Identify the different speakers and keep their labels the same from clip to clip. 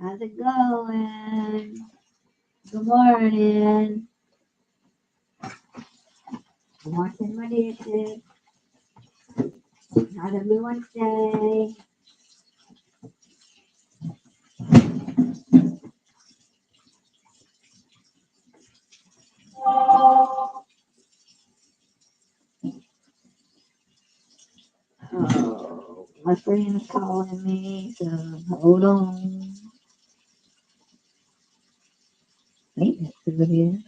Speaker 1: How's it going? Good morning. I'm washing my dishes. How's everyone's day? Oh, my friend's calling me, so hold on. I think that's who it is.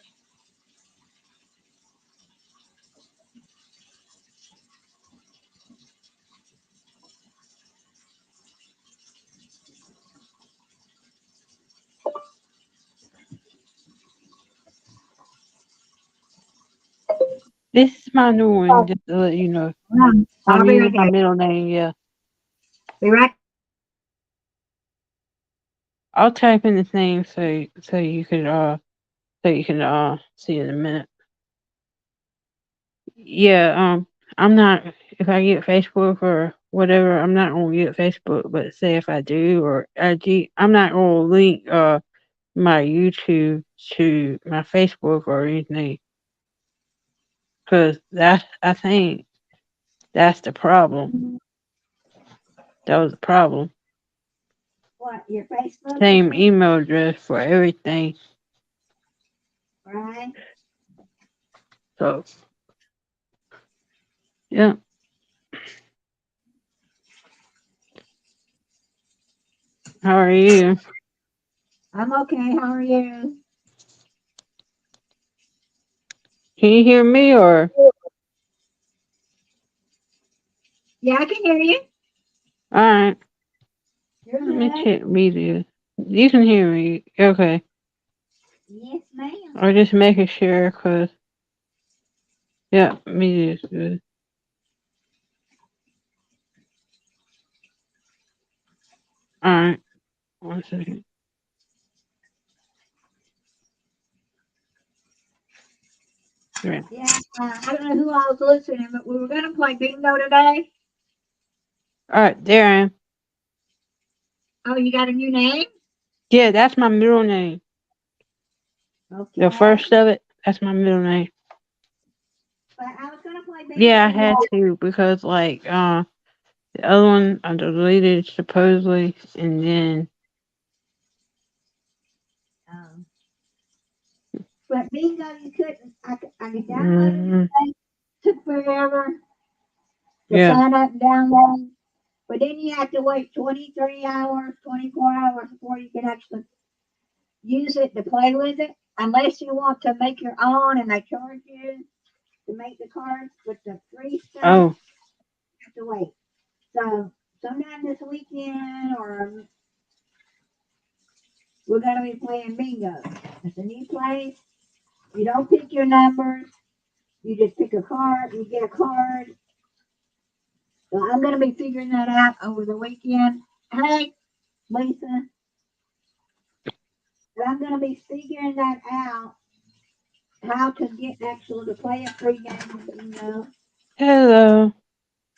Speaker 2: This is my new one, just to let you know.
Speaker 1: I'll
Speaker 2: I'm
Speaker 1: be right
Speaker 2: using my
Speaker 1: there.
Speaker 2: middle name, yeah.
Speaker 1: Be right.
Speaker 2: I'll type in his name so you can see in a minute. Yeah, I'm not if I get Facebook or whatever, I'm not gonna get Facebook, but say if I do or IG, I'm not gonna link my YouTube to my Facebook or anything. Cause that I think that's the problem. That was the problem.
Speaker 1: What, your Facebook or
Speaker 2: Same
Speaker 1: something?
Speaker 2: email address for everything.
Speaker 1: Right?
Speaker 2: So yeah. How are you?
Speaker 1: I'm okay. How are you?
Speaker 2: Can you hear me or
Speaker 1: Yeah, I can hear you.
Speaker 2: alright.
Speaker 1: You're
Speaker 2: Let me
Speaker 1: good.
Speaker 2: check media. You can hear me. Okay.
Speaker 1: Yes, ma'am.
Speaker 2: Or just making sure cause yeah, media is good. Alright. 1 second. Right.
Speaker 1: Yeah, I don't know who I was listening, but we were going to play bingo today.
Speaker 2: Alright, there I am.
Speaker 1: Oh, you got a new name?
Speaker 2: Yeah, that's my middle name. The
Speaker 1: Okay.
Speaker 2: first of it, that's my middle name.
Speaker 1: But I was going to play
Speaker 2: Yeah,
Speaker 1: bingo
Speaker 2: I had
Speaker 1: today.
Speaker 2: to because like the other one I deleted supposedly and then
Speaker 1: Um, but bingo, you couldn't. I could download it
Speaker 2: mm,
Speaker 1: today. Took forever to
Speaker 2: yeah.
Speaker 1: sign up and download. But then you have to wait 23 hours, 24 hours before you can actually use it to play with it. Unless you want to make your own and they charge you to make the cards. But the free stuff,
Speaker 2: Oh,
Speaker 1: you have to wait. So sometime this weekend or we're going to be playing bingo. It's a new place. You don't pick your numbers. You just pick a card. You get a card. So I'm going to be figuring that out over the weekend. Hey, Lisa, but I'm going to be figuring that out. How to get actually to play a free game with bingo.
Speaker 2: hello.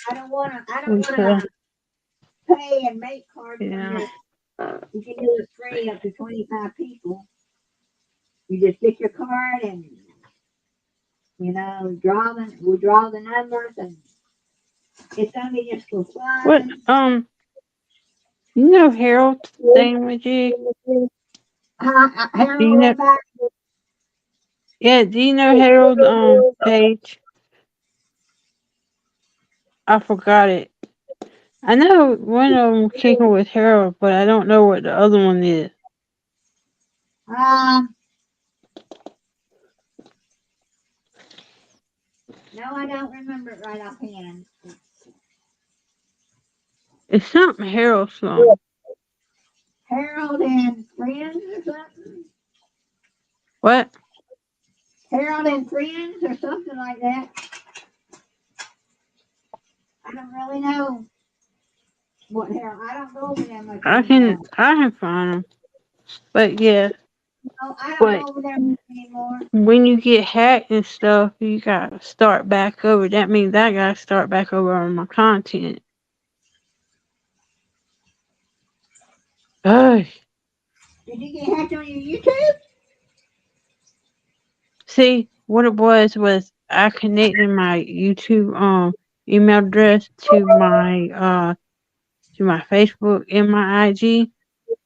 Speaker 1: I don't want to. I don't want
Speaker 2: Lisa.
Speaker 1: to pay and make cards when
Speaker 2: Yeah.
Speaker 1: you can do it free up to 25 people. You just pick your card and we draw the numbers and it's gonna be just for
Speaker 2: What
Speaker 1: fun.
Speaker 2: you know Harold's thing with you? Do
Speaker 1: Harold,
Speaker 2: you
Speaker 1: what
Speaker 2: know
Speaker 1: about
Speaker 2: yeah, do you know Harold page? I forgot it. I know one of them kicking with Harold, but I don't know what the other one is.
Speaker 1: um? No, I don't remember it right offhand.
Speaker 2: It's something Harold something.
Speaker 1: Harold and friends or something.
Speaker 2: What?
Speaker 1: Harold and friends or something like that. I don't really know what Harold. I don't go over there much anymore.
Speaker 2: I can find them. But yeah,
Speaker 1: No, I don't
Speaker 2: but
Speaker 1: go over there much anymore.
Speaker 2: when you get hacked and stuff, you gotta start back over. That means I gotta start back over on my content. Ugh.
Speaker 1: Did you get hacked on your YouTube?
Speaker 2: See, what it was I connected my YouTube email address to my Facebook and my IG.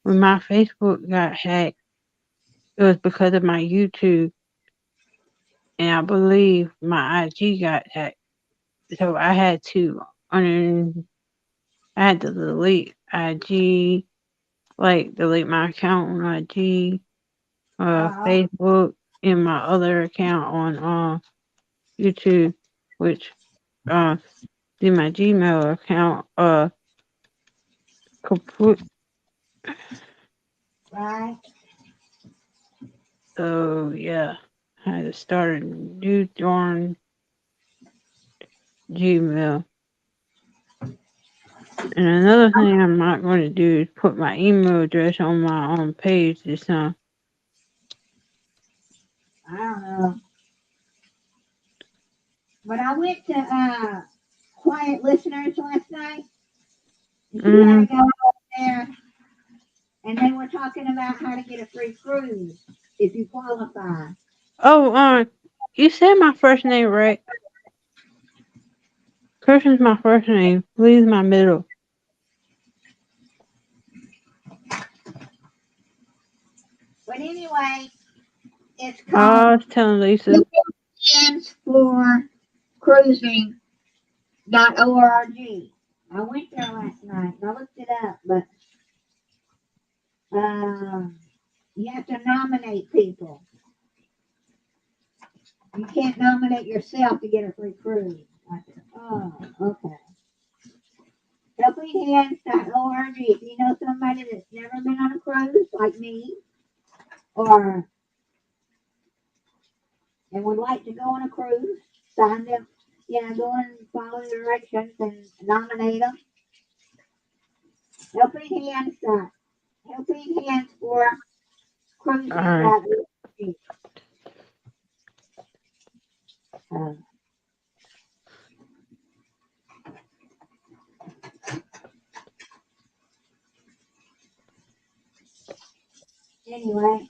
Speaker 2: When my Facebook got hacked, it was because of my YouTube, and I believe my IG got hacked. So I had to delete IG, like delete my account on IG,
Speaker 1: Uh,
Speaker 2: Facebook, and my other account on YouTube, which did my Gmail account complete.
Speaker 1: right.
Speaker 2: So yeah, I had to start a new darn Gmail. And another thing I'm not going to do is put my email address on my own page this time.
Speaker 1: I don't know. But I went to Quiet Listeners last night. And she had
Speaker 2: Mm.
Speaker 1: a guy up there, and they were talking about how to get a free cruise if you qualify.
Speaker 2: Oh, you said my first name right. Christian's my first name. Lee's my middle.
Speaker 1: But anyway, it's
Speaker 2: I
Speaker 1: called
Speaker 2: was telling Lisa.
Speaker 1: Hands for Cruising .org. I went there last night and I looked it up, but you have to nominate people. You can't nominate yourself to get a free cruise. I said, oh, okay. Helpinghands.org. If you know somebody that's never been on a cruise like me, or and would like to go on a cruise, sign them, go and follow the directions and nominate them. Helping Hands, Helping Hands for
Speaker 2: All right.
Speaker 1: Cruising. Uh, anyway,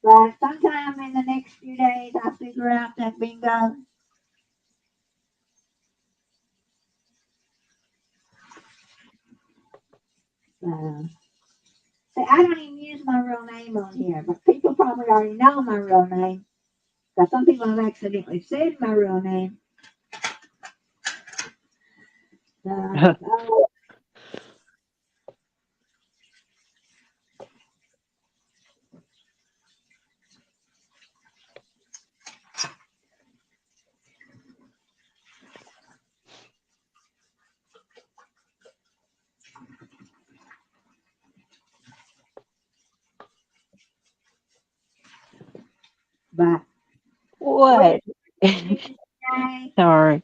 Speaker 1: but sometime in the next few days, I'll figure out that bingo. See, I don't even use my real name on here, but people probably already know my real name. Because some people have accidentally said my real name. Oh, but
Speaker 2: What?
Speaker 1: today
Speaker 2: Sorry.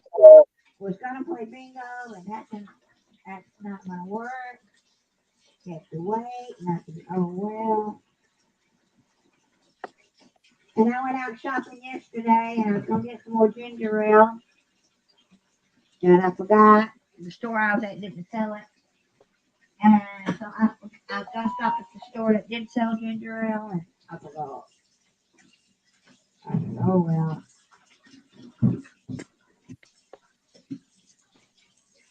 Speaker 1: was gonna play bingo, and that's not my work. Have to wait, nothing. Oh well. And I went out shopping yesterday, and I was gonna get some more ginger ale, and I forgot the store I was at didn't sell it, and so I was gonna stop at the store that did sell ginger ale, and I forgot. I said, oh well.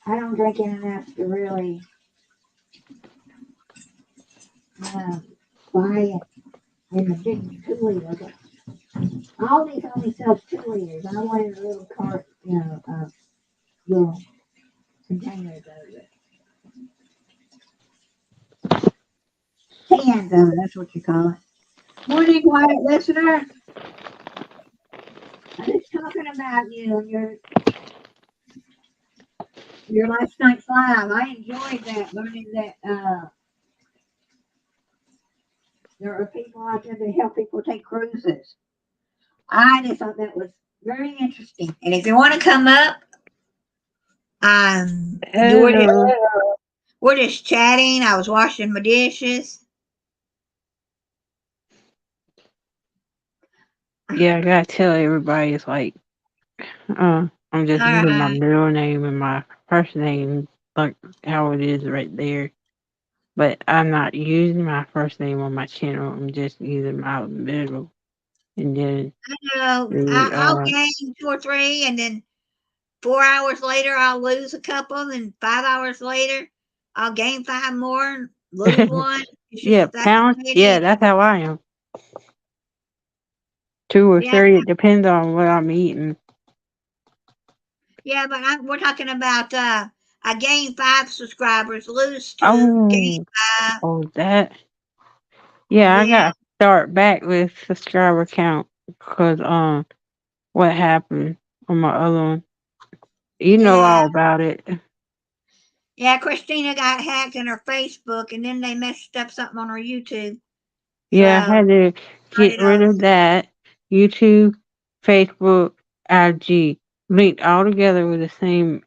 Speaker 1: I don't drink it enough to really buy it in the big 2 liter. Aldi's only sells 2 liters. I wanted a little cart, little containers of it. Cans of it, that's what you call it. Morning, quiet listener. I'm just talking about you and your last night's live. I enjoyed that, learning that there are people out there that help people take cruises. I just thought that was very interesting. And if you want to come up, we're just,
Speaker 2: Hello.
Speaker 1: we're just chatting. I was washing my dishes.
Speaker 2: Yeah, I gotta tell everybody it's like, I'm just
Speaker 1: All
Speaker 2: using my
Speaker 1: right.
Speaker 2: middle name and my first name, like how it is right there. but I'm not using my first name on my channel. I'm just using my middle, and then the
Speaker 1: I'll gain 2 or 3, and then 4 hours later I'll lose a couple, and 5 hours later I'll gain 5 more and lose one. It's
Speaker 2: yeah,
Speaker 1: just that's the
Speaker 2: pounds.
Speaker 1: way it
Speaker 2: Yeah,
Speaker 1: is.
Speaker 2: that's how I am. 2 or 3.
Speaker 1: Yeah,
Speaker 2: It depends on what I'm eating.
Speaker 1: yeah, but we're talking about I gain 5 subscribers, lose 2, gain
Speaker 2: Oh,
Speaker 1: 5.
Speaker 2: oh, that. Yeah, I
Speaker 1: Yeah,
Speaker 2: gotta start back with subscriber count because what happened on my other one. You know
Speaker 1: yeah,
Speaker 2: all about it.
Speaker 1: yeah. Christina got hacked in her Facebook, and then they messed up something on her YouTube.
Speaker 2: Yeah, I
Speaker 1: So
Speaker 2: had to get
Speaker 1: started
Speaker 2: rid
Speaker 1: over.
Speaker 2: of that. YouTube, Facebook, IG, linked all together with the same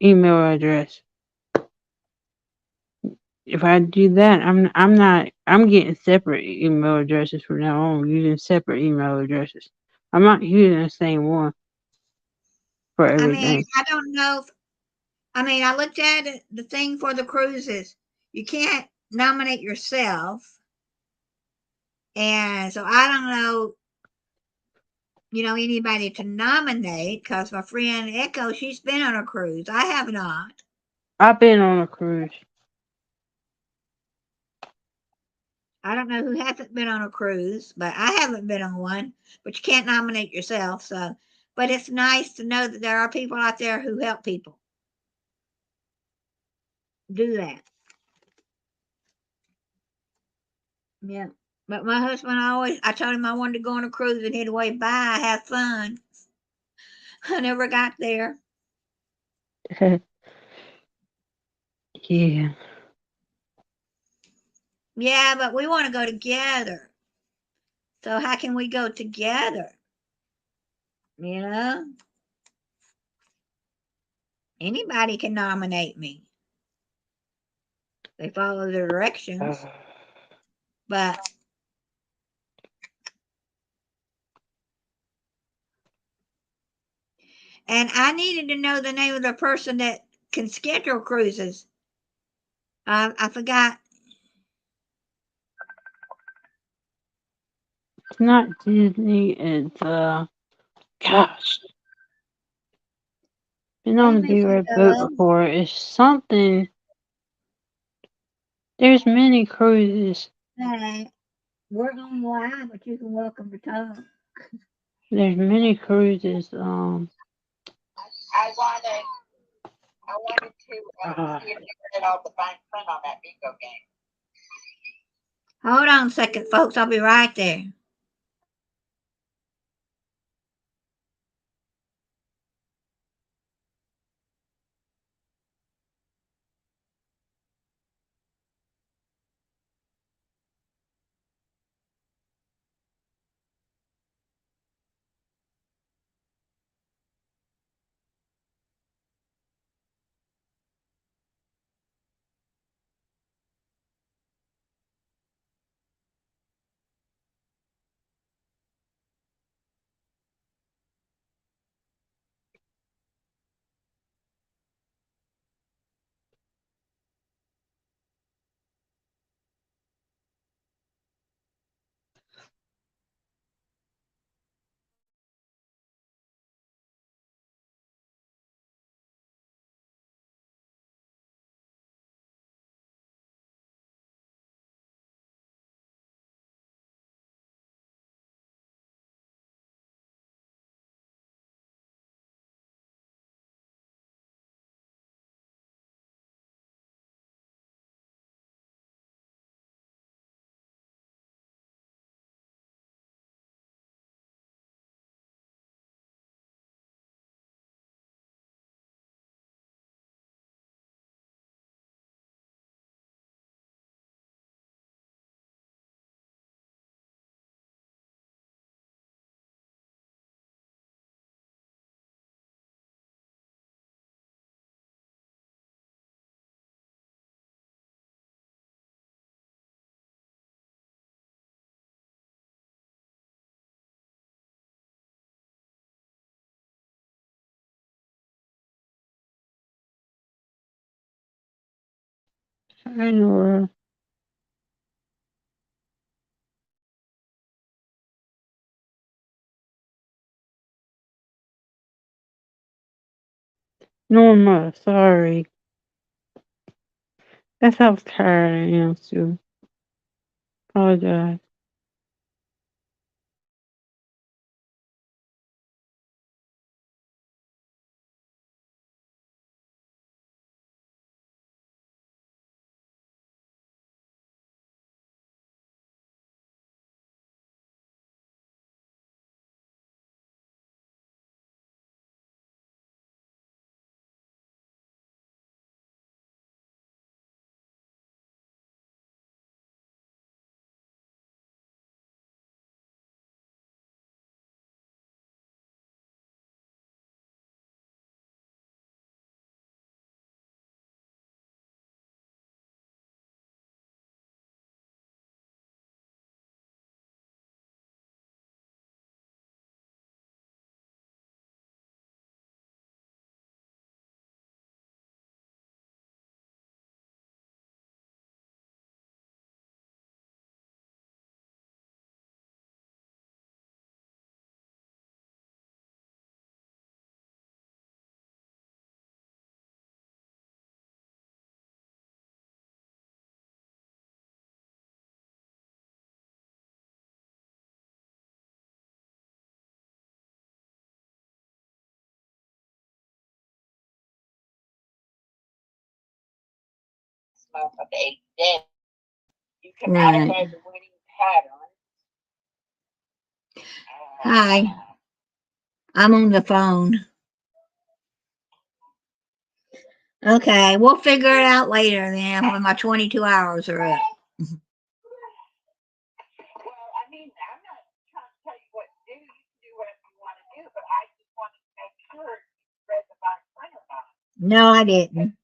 Speaker 2: email address. If I do that, I'm not I'm getting separate email addresses from now on, using separate email addresses. I'm not using the same one for
Speaker 1: I mean,
Speaker 2: everything.
Speaker 1: I don't know. I mean, I looked at the thing for the cruises. You can't nominate yourself, and so I don't know. Anybody to nominate because my friend Echo, she's been on a cruise. I have not.
Speaker 2: I've been on a cruise.
Speaker 1: I don't know who hasn't been on a cruise, but I haven't been on one. But you can't nominate yourself. So, but it's nice to know that there are people out there who help people do that. Yeah. But my husband I told him I wanted to go on a cruise, and he'd wave bye, have fun. I never got there.
Speaker 2: Yeah.
Speaker 1: Yeah, but we want to go together. So how can we go together? You know, anybody can nominate me. They follow the directions. But and I needed to know the name of the person that can schedule cruises. I forgot.
Speaker 2: It's not Disney, it's gosh. Been on
Speaker 1: Hey,
Speaker 2: the Big
Speaker 1: Missy
Speaker 2: Red Boat
Speaker 1: Dove.
Speaker 2: before. It's something. There's many cruises.
Speaker 1: Hey, we're on live, but you can welcome to talk.
Speaker 2: There's many cruises.
Speaker 3: I wanted to
Speaker 2: Uh,
Speaker 3: see if you read all the fine print on that bingo game.
Speaker 1: Hold on a second, folks. I'll be right there.
Speaker 2: Hi, Nora. Norma, sorry. That's how tired I am, too. Apologize.
Speaker 3: Smoke of a day. You can
Speaker 1: Right.
Speaker 3: modify the winning pattern.
Speaker 1: Hi. I'm on the phone. Okay, we'll figure it out later then when my 22 hours are up.
Speaker 3: Well, I mean, I'm not trying to tell you what to do. You can do whatever you want to do, but I just wanted to make sure you read the fine print or not.
Speaker 1: No, I didn't.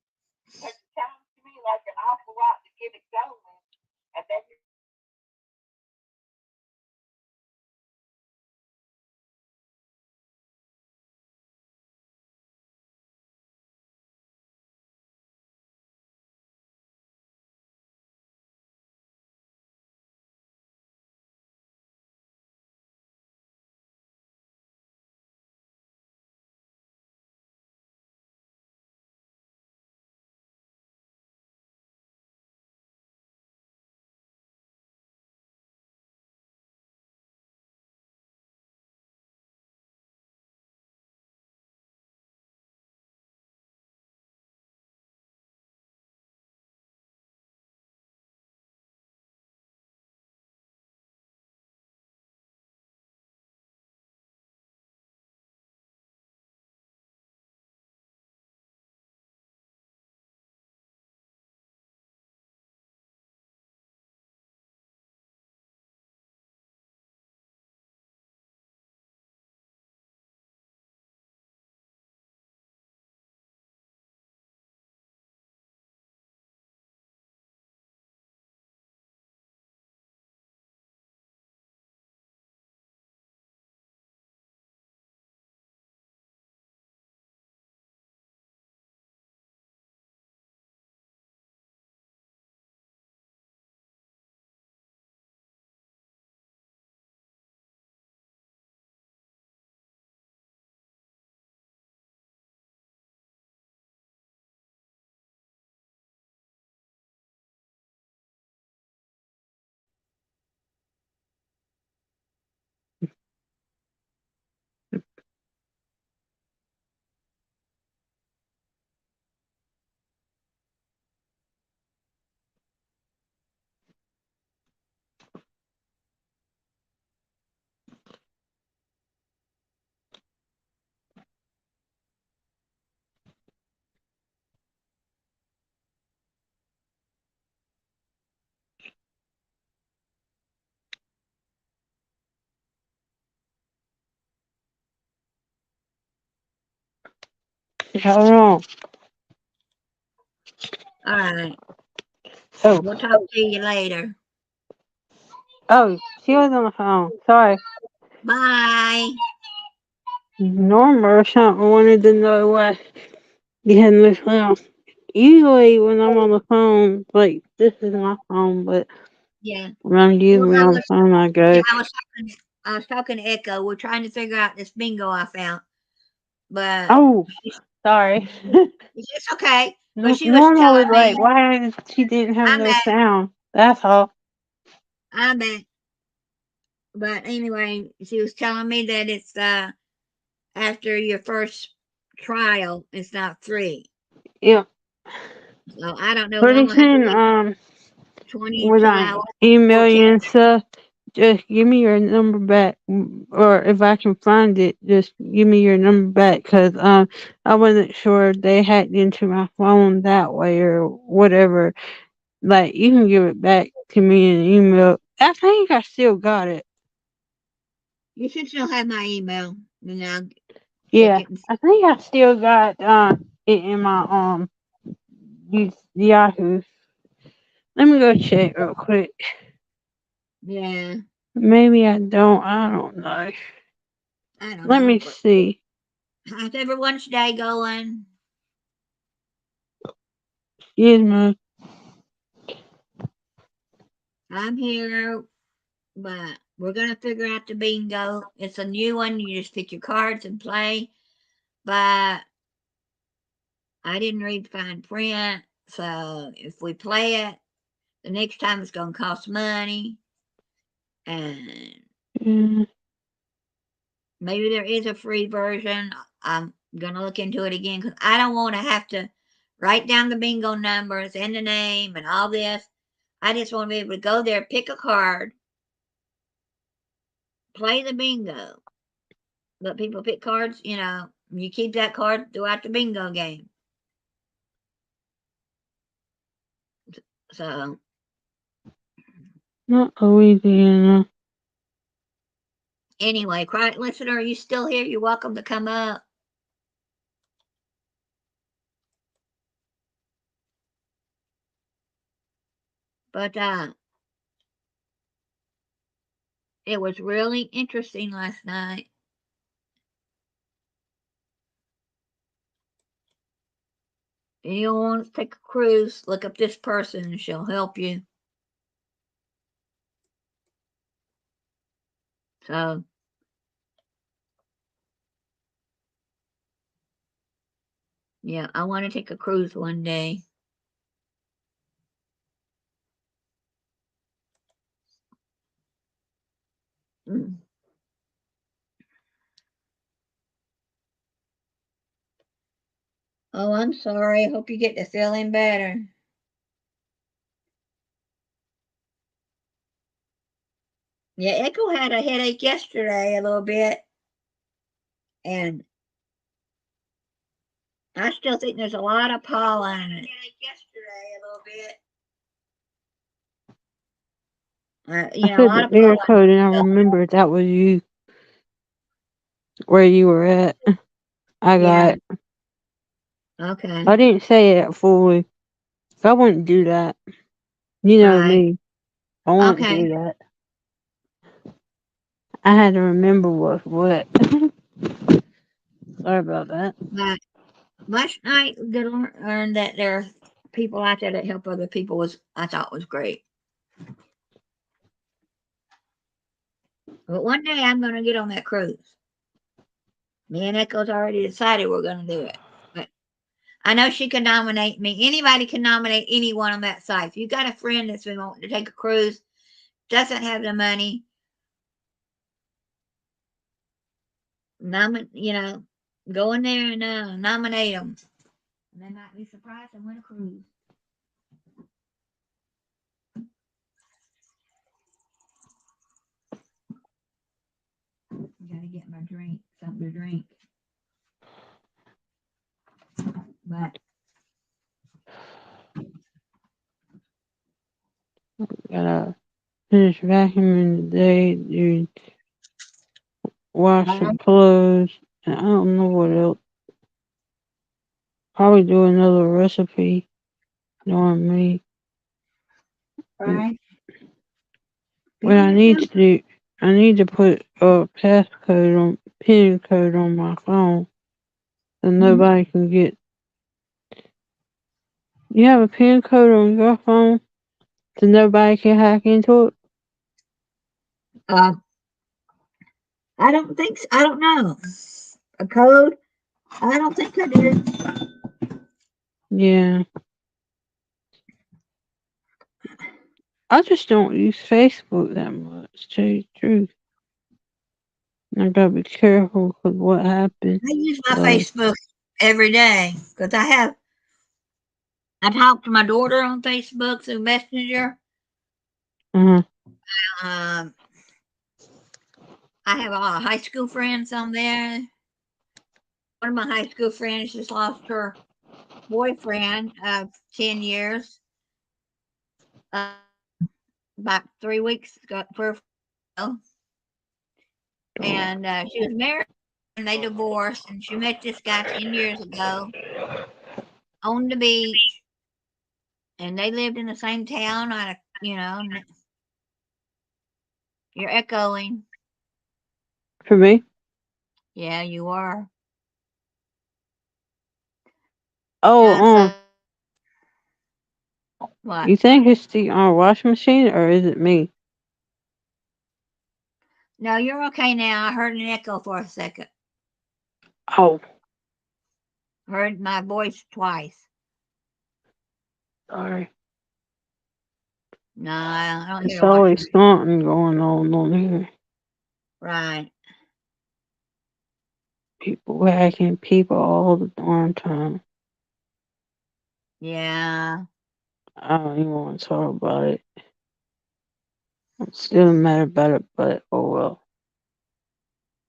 Speaker 3: Because it sounds to me like an awful lot to get it going, and then you
Speaker 2: How long?
Speaker 1: All right.
Speaker 2: Oh,
Speaker 1: We'll talk to you later.
Speaker 2: oh, she was on the phone. Sorry.
Speaker 1: Bye.
Speaker 2: Norma or something wanted to know why you hadn't left well. usually when I'm on the phone, like this is my phone, but
Speaker 1: Yeah.
Speaker 2: when I'm
Speaker 1: Well,
Speaker 2: usually
Speaker 1: I
Speaker 2: on the
Speaker 1: was,
Speaker 2: phone, I
Speaker 1: yeah,
Speaker 2: go,
Speaker 1: I was talking to Echo. We're trying to figure out this bingo I found, but
Speaker 2: oh, sorry.
Speaker 1: it's okay. But
Speaker 2: No,
Speaker 1: she was
Speaker 2: normally,
Speaker 1: telling me,
Speaker 2: like, why she didn't have
Speaker 1: I'm
Speaker 2: no
Speaker 1: back,
Speaker 2: sound. That's all.
Speaker 1: I'm back. But anyway, she was telling me that it's after your first trial, it's not free.
Speaker 2: Yeah.
Speaker 1: So I don't know. I'm
Speaker 2: Pretty
Speaker 1: gonna have to
Speaker 2: soon,
Speaker 1: wait 22
Speaker 2: when I
Speaker 1: hours,
Speaker 2: email
Speaker 1: 14.
Speaker 2: you and stuff, just give me your number back, or if I can find it, just give me your number back, cause I wasn't sure if they hacked into my phone that way or whatever. Like, you can give it back to me in email. I think I still got it.
Speaker 1: You should still have my email. And I'll check
Speaker 2: Yeah,
Speaker 1: it.
Speaker 2: I think I still got it in my Yahoo. Let me go check real quick.
Speaker 1: Yeah,
Speaker 2: Maybe I don't. I don't know.
Speaker 1: I don't
Speaker 2: Let me
Speaker 1: know. But
Speaker 2: see.
Speaker 1: how's everyone's day going?
Speaker 2: Excuse me.
Speaker 1: I'm here, but we're gonna figure out the bingo. It's a new one. You just pick your cards and play. But I didn't read the fine print, so if we play it, the next time it's gonna cost money, and
Speaker 2: Mm,
Speaker 1: maybe there is a free version. I'm gonna look into it again because I don't want to have to write down the bingo numbers and the name and all this. I just want to be able to go there, pick a card, play the bingo. Let people pick cards. You keep that card throughout the bingo game. So
Speaker 2: not Louisiana.
Speaker 1: anyway, quiet listener, are you still here? You're welcome to come up. But it was really interesting last night. Anyone wants to take a cruise, look up this person and she'll help you. So yeah, I want to take a cruise one day. Mm. Oh, I'm sorry. I hope you get to feeling better. Yeah, Echo had a headache yesterday a little bit, and I still think there's a lot of pollen. Headache yesterday a little bit.
Speaker 2: I
Speaker 1: A
Speaker 2: said
Speaker 1: lot
Speaker 2: the
Speaker 1: of
Speaker 2: air
Speaker 1: pollen.
Speaker 2: code, and I remembered that was you, where you were at. I
Speaker 1: Yeah.
Speaker 2: got it.
Speaker 1: Okay.
Speaker 2: I didn't say it fully. I wouldn't do that. You know
Speaker 1: Right.
Speaker 2: me. I wouldn't
Speaker 1: Okay.
Speaker 2: do that. I had to remember what's what. Sorry about that.
Speaker 1: But last night, did learn that there are people out there that help other people. I thought was great. But one day I'm going to get on that cruise. Me and Echo's already decided we're going to do it. But I know she can nominate me. Anybody can nominate anyone on that site. If you got a friend that's been wanting to take a cruise, doesn't have the money, go in there and nominate them. And they might be surprised and win a cruise. I got to get my drink, something to drink. But
Speaker 2: Gotta finish vacuuming today, dude. Wash some clothes. And I don't know what else. Probably do another recipe. Knowing me.
Speaker 1: right,
Speaker 2: What
Speaker 1: feeding
Speaker 2: I need to
Speaker 1: yourself.
Speaker 2: do, I need to put a passcode on, pin code on my phone, so
Speaker 1: Mhm.
Speaker 2: nobody can get You have a PIN code on your phone so nobody can hack into it?
Speaker 1: Uh, I don't think so. I don't know. A code? I don't think I do.
Speaker 2: Yeah. I just don't use Facebook that much, to tell you the truth. I gotta be careful with what happened.
Speaker 1: I use my
Speaker 2: Uh,
Speaker 1: Facebook every day because I talk to my daughter on Facebook through Messenger.
Speaker 2: uh,
Speaker 1: Um, I have a lot of high school friends on there. One of my high school friends just lost her boyfriend of 10 years uh, about 3 weeks ago. And she was married and they divorced. And she met this guy 10 years ago on the beach. And they lived in the same town. You're echoing.
Speaker 2: for me?
Speaker 1: Yeah, you are.
Speaker 2: Oh,
Speaker 1: Yeah, so what?
Speaker 2: you think it's the washing machine or is it me?
Speaker 1: No, you're okay now. I heard an echo for a second.
Speaker 2: Oh,
Speaker 1: Heard my voice twice.
Speaker 2: sorry.
Speaker 1: No, I don't
Speaker 2: It's
Speaker 1: hear washing.
Speaker 2: always something going on here.
Speaker 1: Right.
Speaker 2: People hacking people all the darn time.
Speaker 1: Yeah.
Speaker 2: I don't even want to talk about it. I'm still mad about it, but oh well.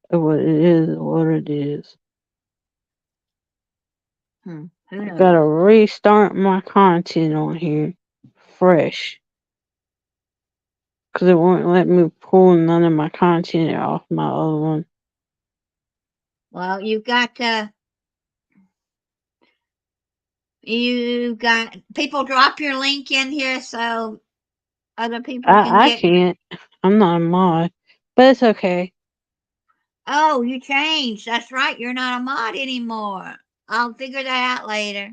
Speaker 2: What it is, what it is.
Speaker 1: Who
Speaker 2: I
Speaker 1: knows?
Speaker 2: gotta restart my content on here fresh. Because it won't let me pull none of my content off my other one.
Speaker 1: Well, you got people drop your link in here so other people can
Speaker 2: I
Speaker 1: get.
Speaker 2: can't. I'm not a mod. But it's okay.
Speaker 1: Oh, you changed. That's right. You're not a mod anymore. I'll figure that out later.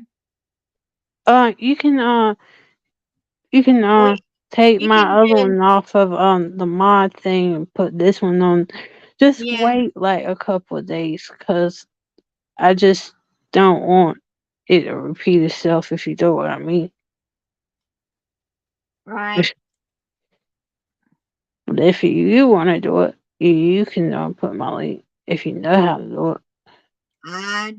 Speaker 2: You can
Speaker 1: Well,
Speaker 2: take
Speaker 1: you can
Speaker 2: my other
Speaker 1: do.
Speaker 2: one off of the mod thing and put this one on. Just
Speaker 1: Yeah.
Speaker 2: wait like a couple of days, cause I just don't want it to repeat itself. If you know what I mean.
Speaker 1: Right.
Speaker 2: But if you want to do it, you can put my link if you know how to do it.
Speaker 1: I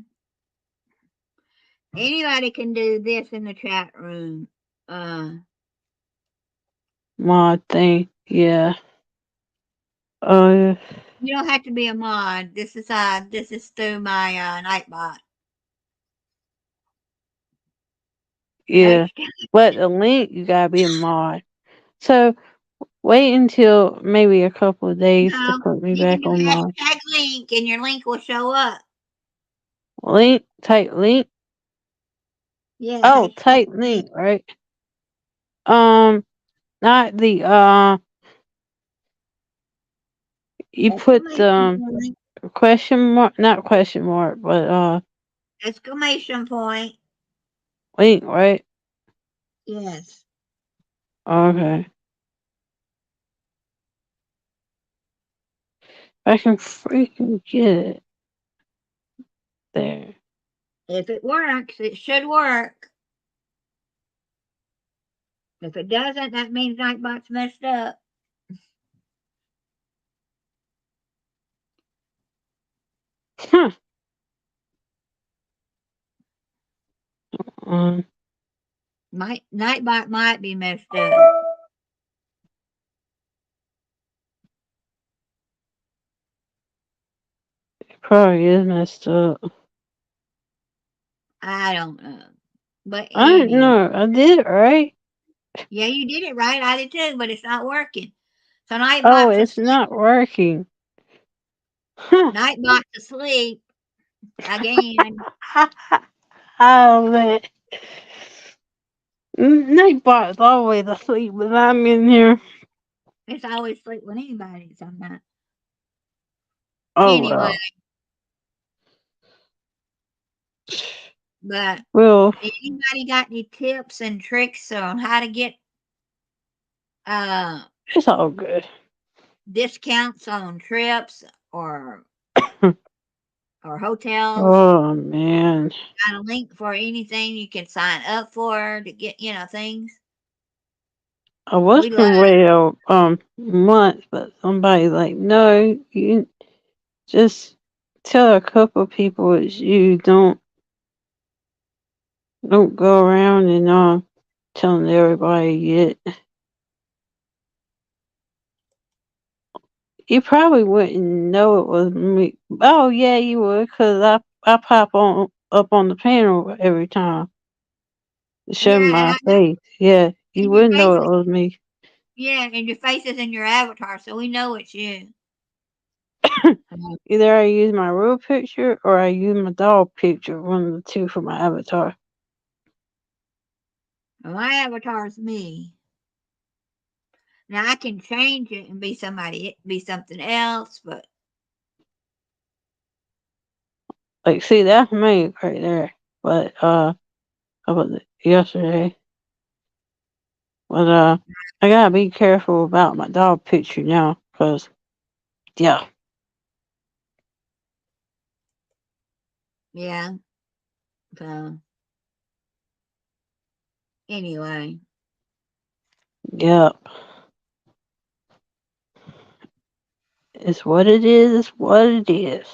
Speaker 1: Anybody can do this in the chat room.
Speaker 2: Mod thing, yeah. Uh,
Speaker 1: You don't have to be a mod. This is through my Nightbot.
Speaker 2: yeah.
Speaker 1: Okay.
Speaker 2: But the link, you gotta be a mod. So wait until maybe a couple of days to
Speaker 1: No,
Speaker 2: put me
Speaker 1: you can
Speaker 2: back
Speaker 1: do
Speaker 2: on mod.
Speaker 1: hashtag link and your link will show up.
Speaker 2: Link, type link.
Speaker 1: Yeah,
Speaker 2: Oh,
Speaker 1: hashtag
Speaker 2: type
Speaker 1: link.
Speaker 2: link, right? Not the you put
Speaker 1: Exclamation
Speaker 2: the
Speaker 1: point.
Speaker 2: question mark, not question mark, but
Speaker 1: Exclamation point.
Speaker 2: link, right?
Speaker 1: Yes.
Speaker 2: Okay. I can freaking get it there.
Speaker 1: If it works, it should work. If it doesn't, that means Nightbot's messed up.
Speaker 2: Huh. Um,
Speaker 1: Nightbot might be messed up.
Speaker 2: it probably is messed up.
Speaker 1: I don't know. But
Speaker 2: I don't
Speaker 1: anyway.
Speaker 2: know. I did it right.
Speaker 1: Yeah, you did it right. I did too, but it's not working. So
Speaker 2: Oh, it's not working. Huh.
Speaker 1: Nightbot's asleep again.
Speaker 2: Oh man. Nightbot's always asleep when I'm in here.
Speaker 1: It's always asleep with anybody sometimes.
Speaker 2: Oh
Speaker 1: Anyway,
Speaker 2: well.
Speaker 1: But
Speaker 2: Well,
Speaker 1: anybody got any tips and tricks on how to get uh
Speaker 2: it's all good.
Speaker 1: discounts on trips or hotels?
Speaker 2: Oh man.
Speaker 1: Got a link for anything you can sign up for to get, things?
Speaker 2: I was
Speaker 1: We love
Speaker 2: gonna wait a month, but somebody like, no, you just tell a couple people it's you. Don't go around and telling everybody yet. You probably wouldn't know it was me. Oh yeah, you would, cause I pop on up on the panel every time to show
Speaker 1: yeah,
Speaker 2: my face. Yeah, you
Speaker 1: and your
Speaker 2: wouldn't know
Speaker 1: face
Speaker 2: it was me.
Speaker 1: and your face is in your avatar, so we know it's you.
Speaker 2: Either I use my real picture or I use my dog picture, one of the two for my avatar.
Speaker 1: My avatar is me. Now I can change it and be something else, but
Speaker 2: Like, see, that's me right there. But how was it yesterday? But I gotta be careful about my dog picture now, cause yeah,
Speaker 1: yeah. So anyway,
Speaker 2: yeah, it's what it is. It's what it is.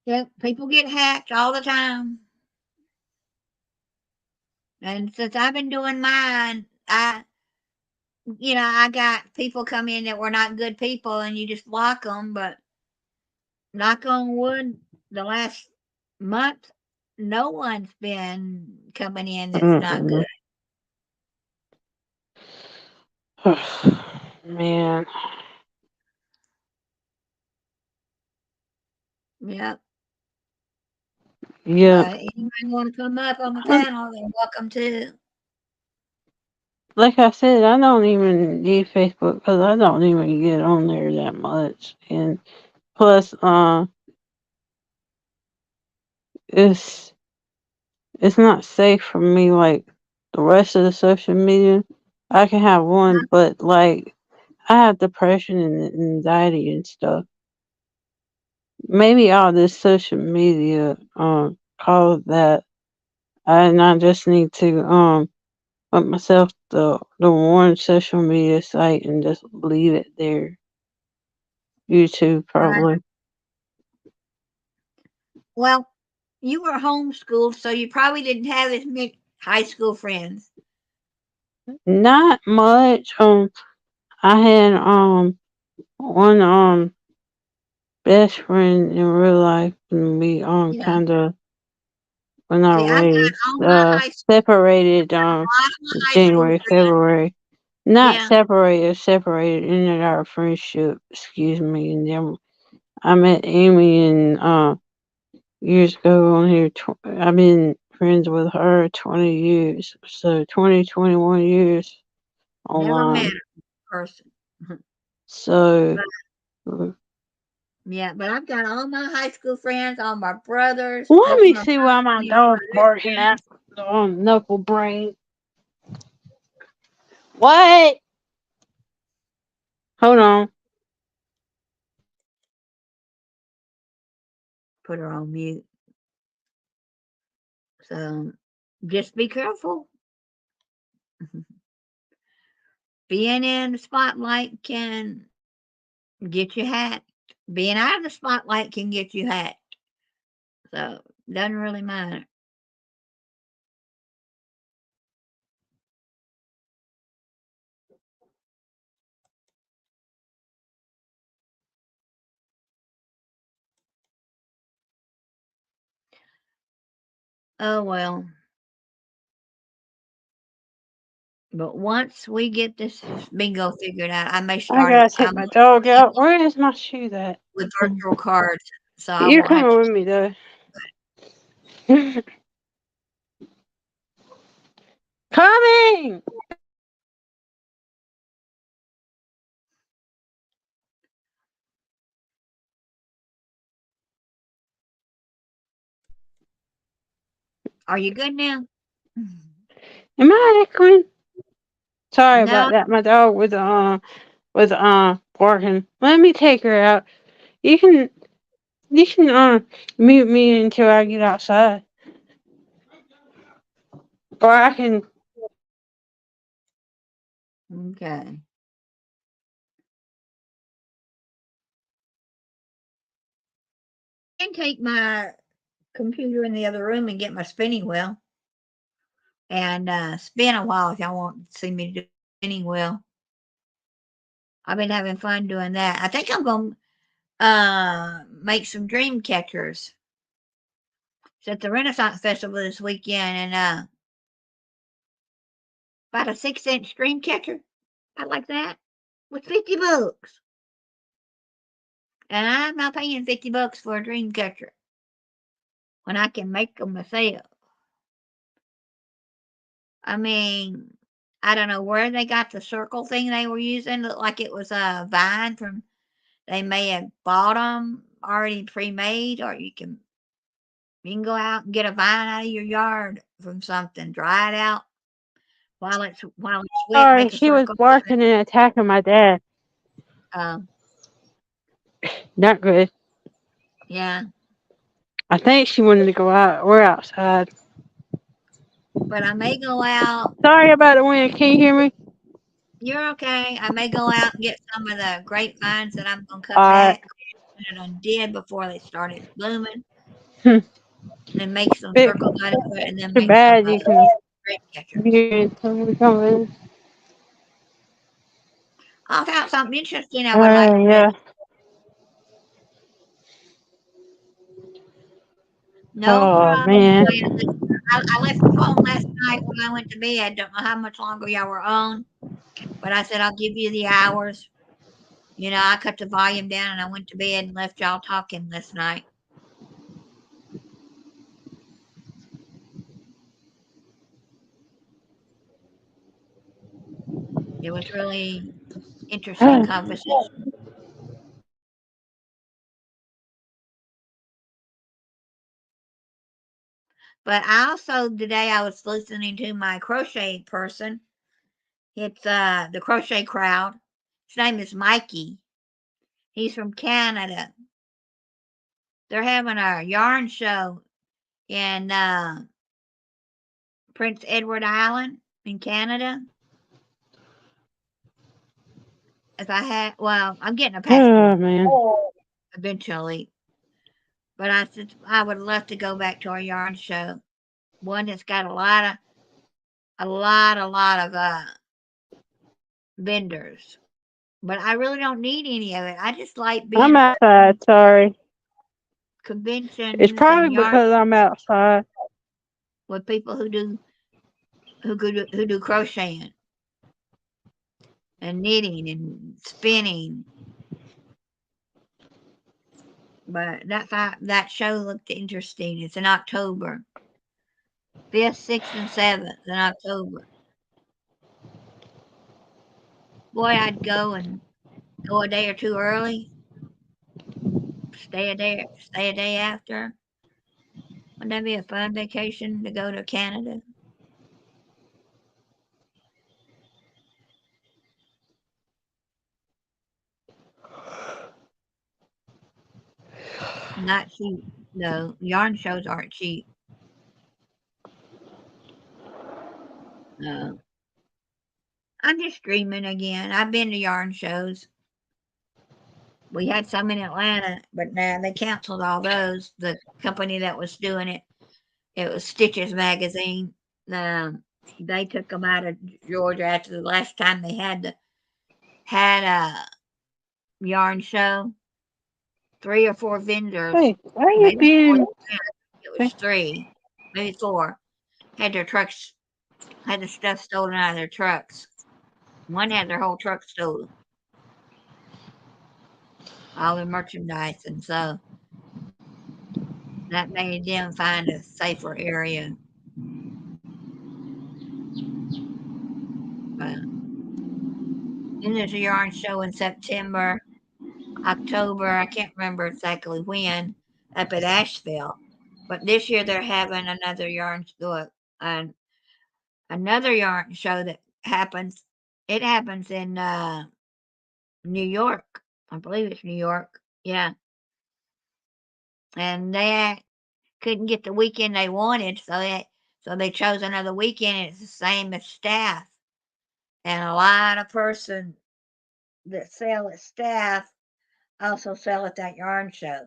Speaker 1: yep, people get hacked all the time. And since I've been doing mine, I got people come in that were not good people, and you just block them. But knock on wood, the last month, no one's been coming in that's not
Speaker 2: Mm-mm.
Speaker 1: good.
Speaker 2: Man,
Speaker 1: Yep.
Speaker 2: yeah.
Speaker 1: But anybody want to come up on the
Speaker 2: I'm,
Speaker 1: panel, they're welcome to.
Speaker 2: like I said, I don't even need Facebook because I don't even get on there that much, and plus, it's it's not safe for me like the rest of the social media. I can have one, but like I have depression and anxiety and stuff. Maybe all this social media caused that, and I just need to put myself the one social media site and just leave it there. YouTube
Speaker 1: Right.
Speaker 2: probably.
Speaker 1: Well, you were homeschooled, so you probably didn't have as many high school friends.
Speaker 2: Not much. I had one best friend in real life, and we
Speaker 1: Yeah.
Speaker 2: kind of were not
Speaker 1: See, I got
Speaker 2: raised
Speaker 1: all my high school,
Speaker 2: separated
Speaker 1: a lot of my high school
Speaker 2: January,
Speaker 1: friends.
Speaker 2: February. Not
Speaker 1: Yeah.
Speaker 2: separated, separated, ended our friendship, excuse me, and then I met Amy and years ago on here. I've been friends with her 20 years, so 20, 21 years
Speaker 1: Never met
Speaker 2: online.
Speaker 1: her in person.
Speaker 2: So,
Speaker 1: But yeah, but I've got all my high school friends, all my brothers,
Speaker 2: let
Speaker 1: both
Speaker 2: me
Speaker 1: my
Speaker 2: see why my
Speaker 1: brothers,
Speaker 2: dog's
Speaker 1: my
Speaker 2: barking
Speaker 1: best
Speaker 2: at
Speaker 1: friends.
Speaker 2: the knuckle brain. What? Hold on.
Speaker 1: Put her on mute. So just be careful. Being in the spotlight can get you hacked. Being out of the spotlight can get you hacked. So doesn't really matter. Oh well. But once we get this bingo figured out, I may
Speaker 2: I
Speaker 1: start it.
Speaker 2: gotta take my dog out. Where is my shoe at?
Speaker 1: With virtual cards, so I
Speaker 2: You're
Speaker 1: won't have
Speaker 2: coming
Speaker 1: to.
Speaker 2: with me though. Coming!
Speaker 1: Are you good now?
Speaker 2: Am I echoing? Sorry
Speaker 1: No,
Speaker 2: about that. My dog was barking. Let me take her out. You can mute me until I get outside, or I can.
Speaker 1: okay. I can take my computer in the other room and get my spinning wheel and spin a while if y'all want to see me do spinning wheel. I've been having fun doing that. I think I'm gonna make some dream catchers. It's at the Renaissance Festival this weekend, and about a 6-inch dream catcher, I like that, with $50. And I'm not paying $50 for a dream catcher when I can make them myself. I mean, I don't know where they got the circle thing they were using. Looked like it was a vine from. They may have bought them already pre-made, or you can go out and get a vine out of your yard from something, dry it out while it's wet,
Speaker 2: Sorry,
Speaker 1: make a
Speaker 2: she was
Speaker 1: circle.
Speaker 2: barking and attacking my dad.
Speaker 1: Um,
Speaker 2: Not good.
Speaker 1: yeah,
Speaker 2: I think she wanted to go out. We're outside.
Speaker 1: but I may go out.
Speaker 2: Sorry about the wind. Can you hear me?
Speaker 1: You're okay. I may go out and get some of the grapevines that I'm gonna cut
Speaker 2: Alright.
Speaker 1: back. And I did before they started blooming,
Speaker 2: Hmm.
Speaker 1: and make some
Speaker 2: Bit
Speaker 1: circles out of it, and then
Speaker 2: too
Speaker 1: make some
Speaker 2: bad you can
Speaker 1: grape catchers.
Speaker 2: hear it until we come in.
Speaker 1: I found something interesting I would like to do.
Speaker 2: Yeah.
Speaker 1: No
Speaker 2: Oh
Speaker 1: problem.
Speaker 2: man.
Speaker 1: I left the phone last night when I went to bed. Don't know how much longer y'all were on, but I said I'll give you the hours. I cut the volume down and I went to bed and left y'all talking last night. It was really interesting conversation. But I also today I was listening to my crochet person. It's the crochet crowd. His name is Mikey. He's from Canada. They're having a yarn show in Prince Edward Island in Canada. I'm getting a
Speaker 2: Oh
Speaker 1: passport
Speaker 2: man.
Speaker 1: eventually, but I said I would love to go back to a yarn show, one that's got a lot of vendors. But I really don't need any of it. I just like being
Speaker 2: I'm
Speaker 1: at
Speaker 2: outside, sorry. It's
Speaker 1: conventions and
Speaker 2: probably
Speaker 1: yarn
Speaker 2: because I'm outside.
Speaker 1: with people who do crocheting and knitting and spinning. But that show looked interesting. It's in October, 5th, 6th, and 7th in October. Boy, I'd go a day or two early, stay a day after. Wouldn't that be a fun vacation to go to Canada? Not cheap, though. Yarn shows aren't cheap. No. I'm just dreaming again. I've been to yarn shows. We had some in Atlanta, but now they canceled all those. The company that was doing it was Stitches Magazine. They took them out of Georgia after the last time they had a yarn show. 3 or 4 vendors,
Speaker 2: Hey, why you
Speaker 1: maybe 4.
Speaker 2: being
Speaker 1: It was 3, maybe 4, had their trucks had the stuff stolen out of their trucks. One had their whole truck stolen, all their merchandise, and so that made them find a safer area. But then there's a yarn show in September, October. I can't remember exactly when, up at Asheville. But this year they're having another another yarn show that happens. It happens in New York. I believe it's New York. Yeah, and they couldn't get the weekend they wanted, so they chose another weekend. And it's the same as staff, and a lot of person that sell at staff also sell at that yarn show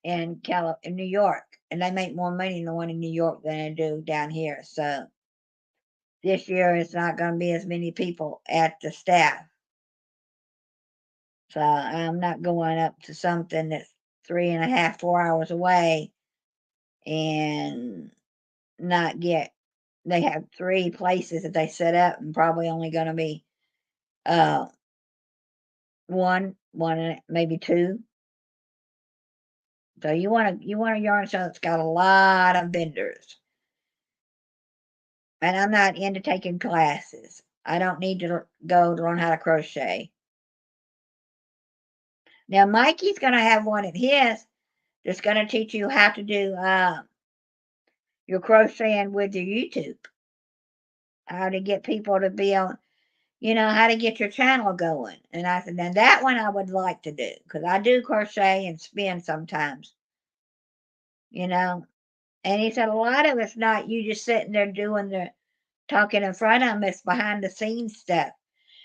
Speaker 1: in New York, and they make more money in the one in New York than they do down here. So this year it's not going to be as many people at the staff. So I'm not going up to something that's 3.5, 4 hours away and not get. They have 3 places that they set up, and probably only going to be uh one, maybe 2. So you want a yarn show that's got a lot of vendors. And I'm not into taking classes. I don't need to go to learn how to crochet. Now Mikey's going to have one at his that's going to teach you how to do your crocheting with your YouTube. How to get people to be on, how to get your channel going. And I said, now that one I would like to do because I do crochet and spin sometimes, you know. And he said, a lot of it's not you just sitting there doing the talking in front of them, it's behind the scenes stuff.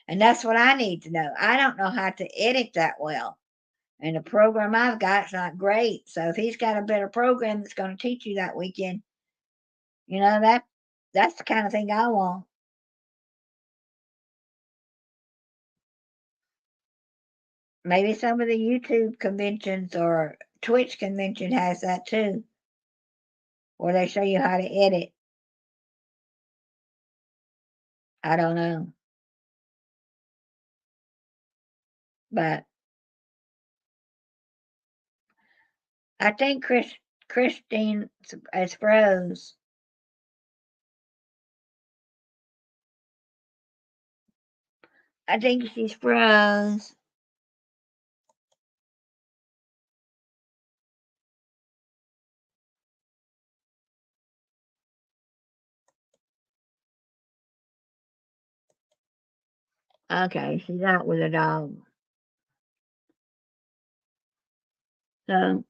Speaker 1: And that's what I need to know. I don't know how to edit that well. And the program I've got's not great. So if he's got a better program that's going to teach you that weekend, that's the kind of thing I want. Maybe some of the YouTube conventions or Twitch convention has that too, where they show you how to edit. I don't know. But I think Christine is froze. I think she's froze. Okay, she's out with a dog. So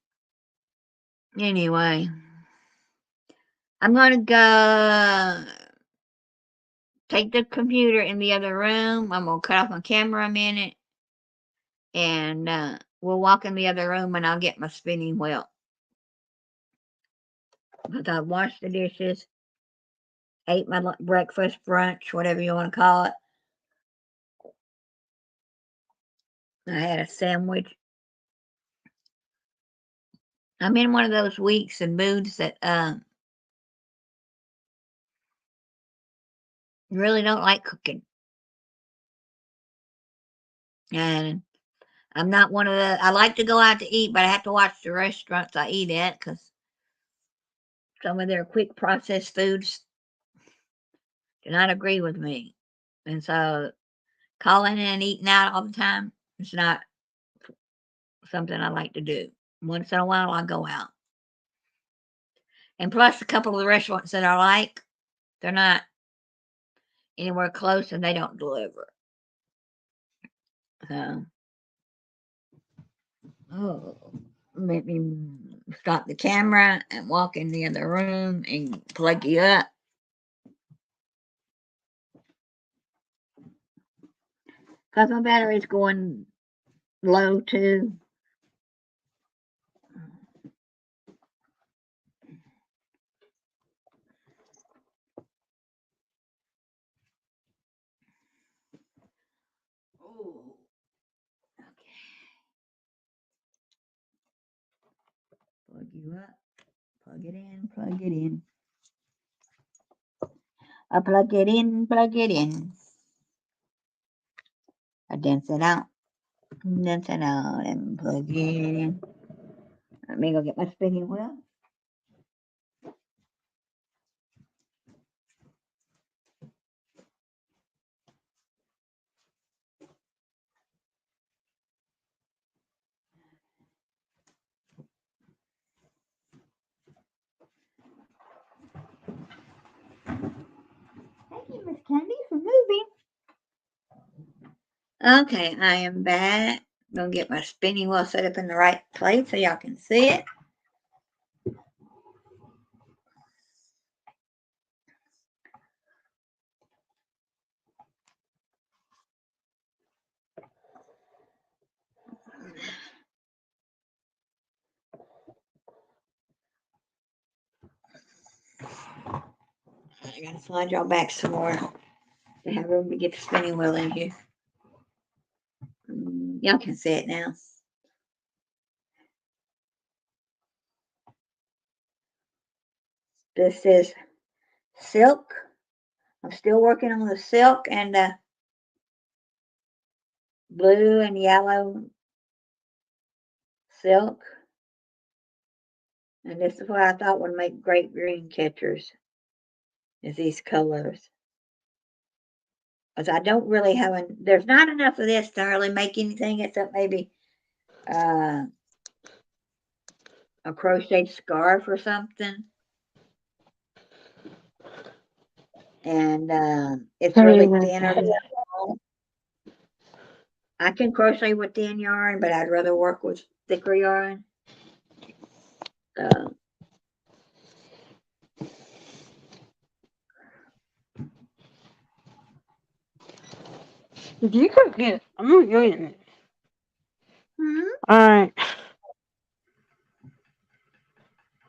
Speaker 1: anyway, I'm gonna go take the computer in the other room. I'm gonna cut off my camera a minute, and we'll walk in the other room, and I'll get my spinning wheel. Because I washed the dishes, ate my breakfast, brunch, whatever you want to call it. I had a sandwich. I'm in one of those weeks and moods that really don't like cooking. And I'm not one of I like to go out to eat, but I have to watch the restaurants I eat at because some of their quick processed foods do not agree with me. And so calling in and eating out all the time is not something I like to do. Once in a while, I go out. And plus, a couple of the restaurants that I like, they're not anywhere close and they don't deliver. So, let me stop the camera and walk in the other room and plug you up. Because my battery's going low too. Oh, okay. Plug you up. Plug it in. Plug it in. I plug it in. Plug it in. I dance it out. Dance it out and plug it in. Let me go get my spinning wheel. Okay, I am back. Gonna get my spinning wheel set up in the right place so y'all can see it. I gotta slide y'all back some more to have room to get the spinning wheel in here. Y'all can see it now. This is silk. I'm still working on the silk and the blue and yellow silk. And this is what I thought would make great dream catchers, is these colors. Because I don't really have there's not enough of this to really make anything except maybe a crocheted scarf or something. And it's really thinner. I can crochet with thin yarn, but I'd rather work with thicker yarn.
Speaker 2: You could get. I'm gonna get it.
Speaker 1: Hmm?
Speaker 2: All right.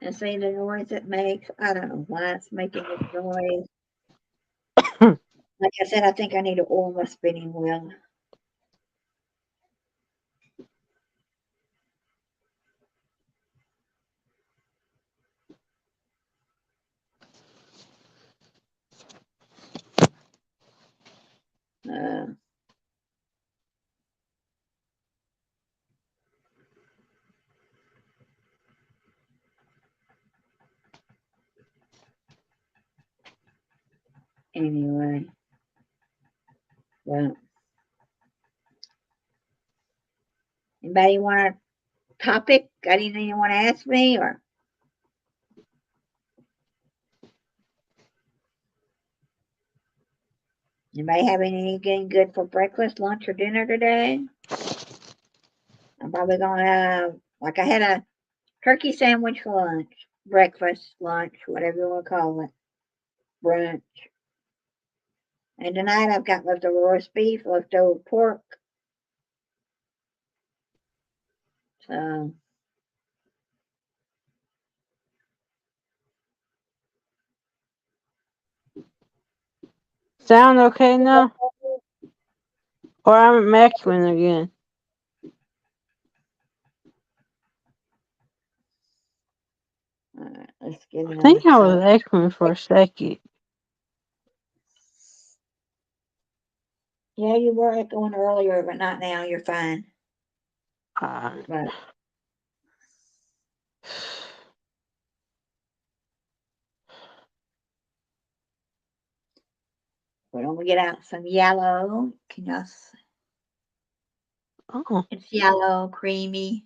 Speaker 1: And see the noise it makes. I don't know why it's making this noise. Like I said, I think I need to oil my spinning wheel. Anyway. Well. Anybody want a topic? Got anything you want to ask me, or? Anybody have anything good for breakfast, lunch, or dinner today? I'm probably gonna have, like, I had a turkey sandwich for lunch, breakfast, lunch, whatever you want to call it, brunch. And tonight I've got leftover roast beef, leftover pork. So
Speaker 2: Sound okay now? Or I'm echoing again?
Speaker 1: let's get
Speaker 2: I
Speaker 1: another
Speaker 2: think I was
Speaker 1: cup.
Speaker 2: echoing for a second.
Speaker 1: Yeah, you were echoing earlier, but not now. You're fine. But we're gonna get out some yellow. Can y'all see?
Speaker 2: Oh.
Speaker 1: It's yellow, creamy.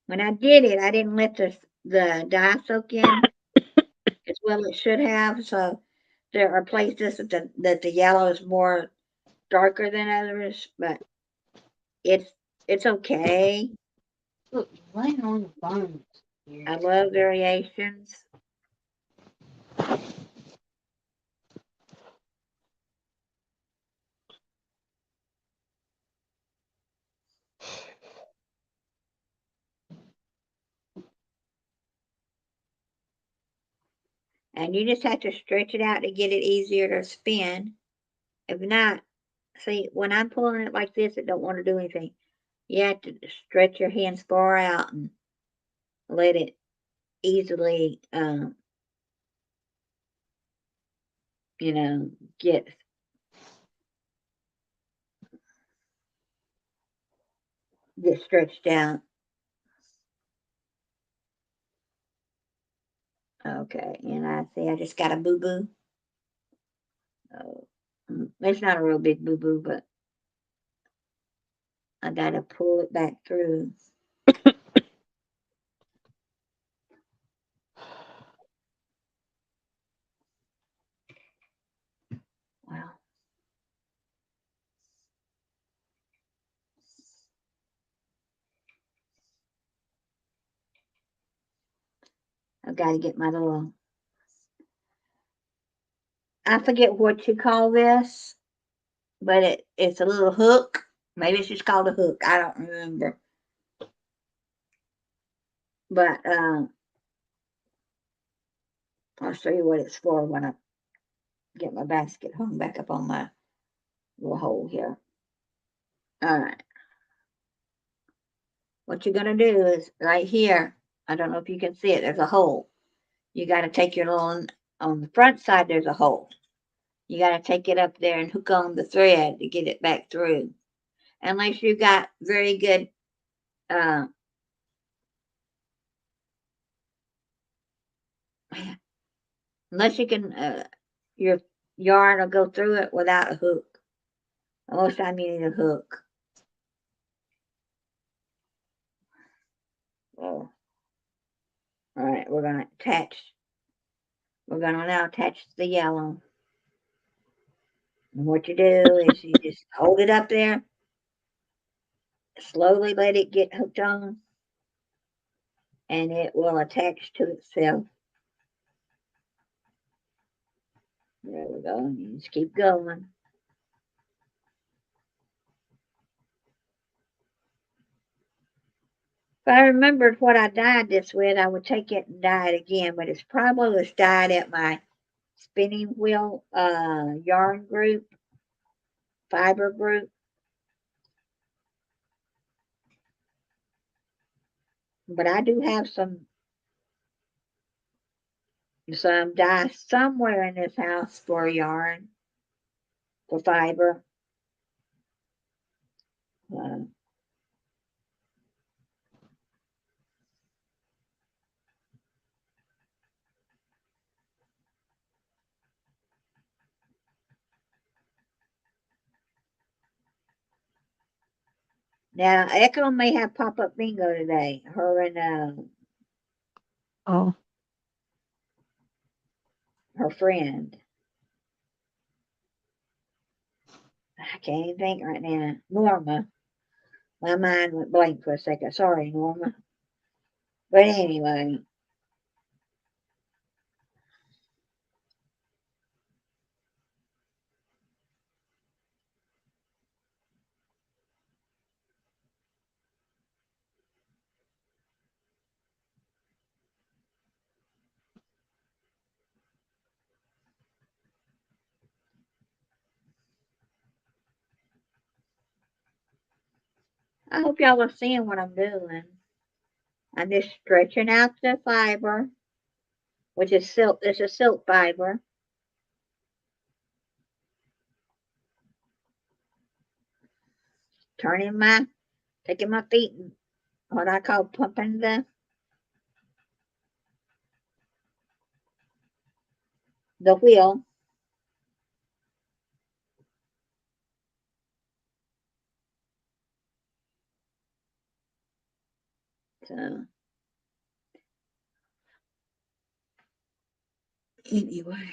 Speaker 1: When I did it, I didn't let the dye soak in as well as it should have. So there are places that the yellow is more darker than others, but it's okay.
Speaker 2: Look, laying on the phone.
Speaker 1: I love variations. And you just have to stretch it out to get it easier to spin. If not, see, when I'm pulling it like this, it don't want to do anything. You have to stretch your hands far out and let it easily, get stretched out. Okay, and I see I just got a boo boo. Oh, it's not a real big boo boo, but I gotta pull it back through. I've got to get my little, I forget what you call this, but it's a little hook. Maybe it's just called a hook. I don't remember. But I'll show you what it's for when I get my basket hung back up on my little hole here. All right. What you're going to do is right here, I don't know if you can see it, there's a hole. You got to take your little, on the front side, there's a hole. You got to take it up there and hook on the thread to get it back through. Unless you got very good, unless you can, your yarn will go through it without a hook. Most of the time you need a hook. Oh. All right, we're going to attach. We're going to now attach the yellow. And what you do is you just hold it up there, slowly let it get hooked on, and it will attach to itself. There we go. You just keep going. If I remembered what I dyed this with, I would take it and dye it again, but it's probably was dyed at my spinning wheel yarn group, fiber group. But I do have some dye somewhere in this house for yarn, for fiber. Now, Echo may have pop-up bingo today. Her and
Speaker 2: Oh,
Speaker 1: her friend. I can't even think right now. Norma. My mind went blank for a second. Sorry, Norma. But anyway. I hope y'all are seeing what I'm doing. I'm just stretching out the fiber, which is silk. This is silk fiber. Taking my feet and what I call pumping the wheel. So anyway.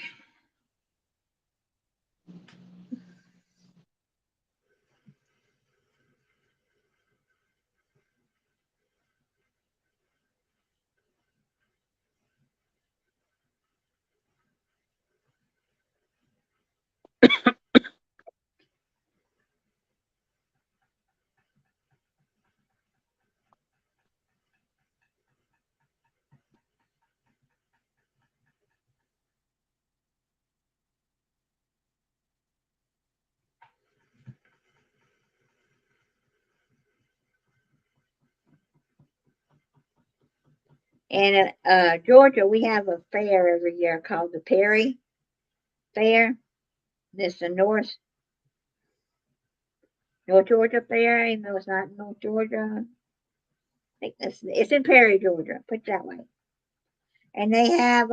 Speaker 1: And Georgia, we have a fair every year called the Perry Fair. This is the North Georgia Fair, even though it's not in North Georgia. I think it's in Perry, Georgia. Put it that way. And they have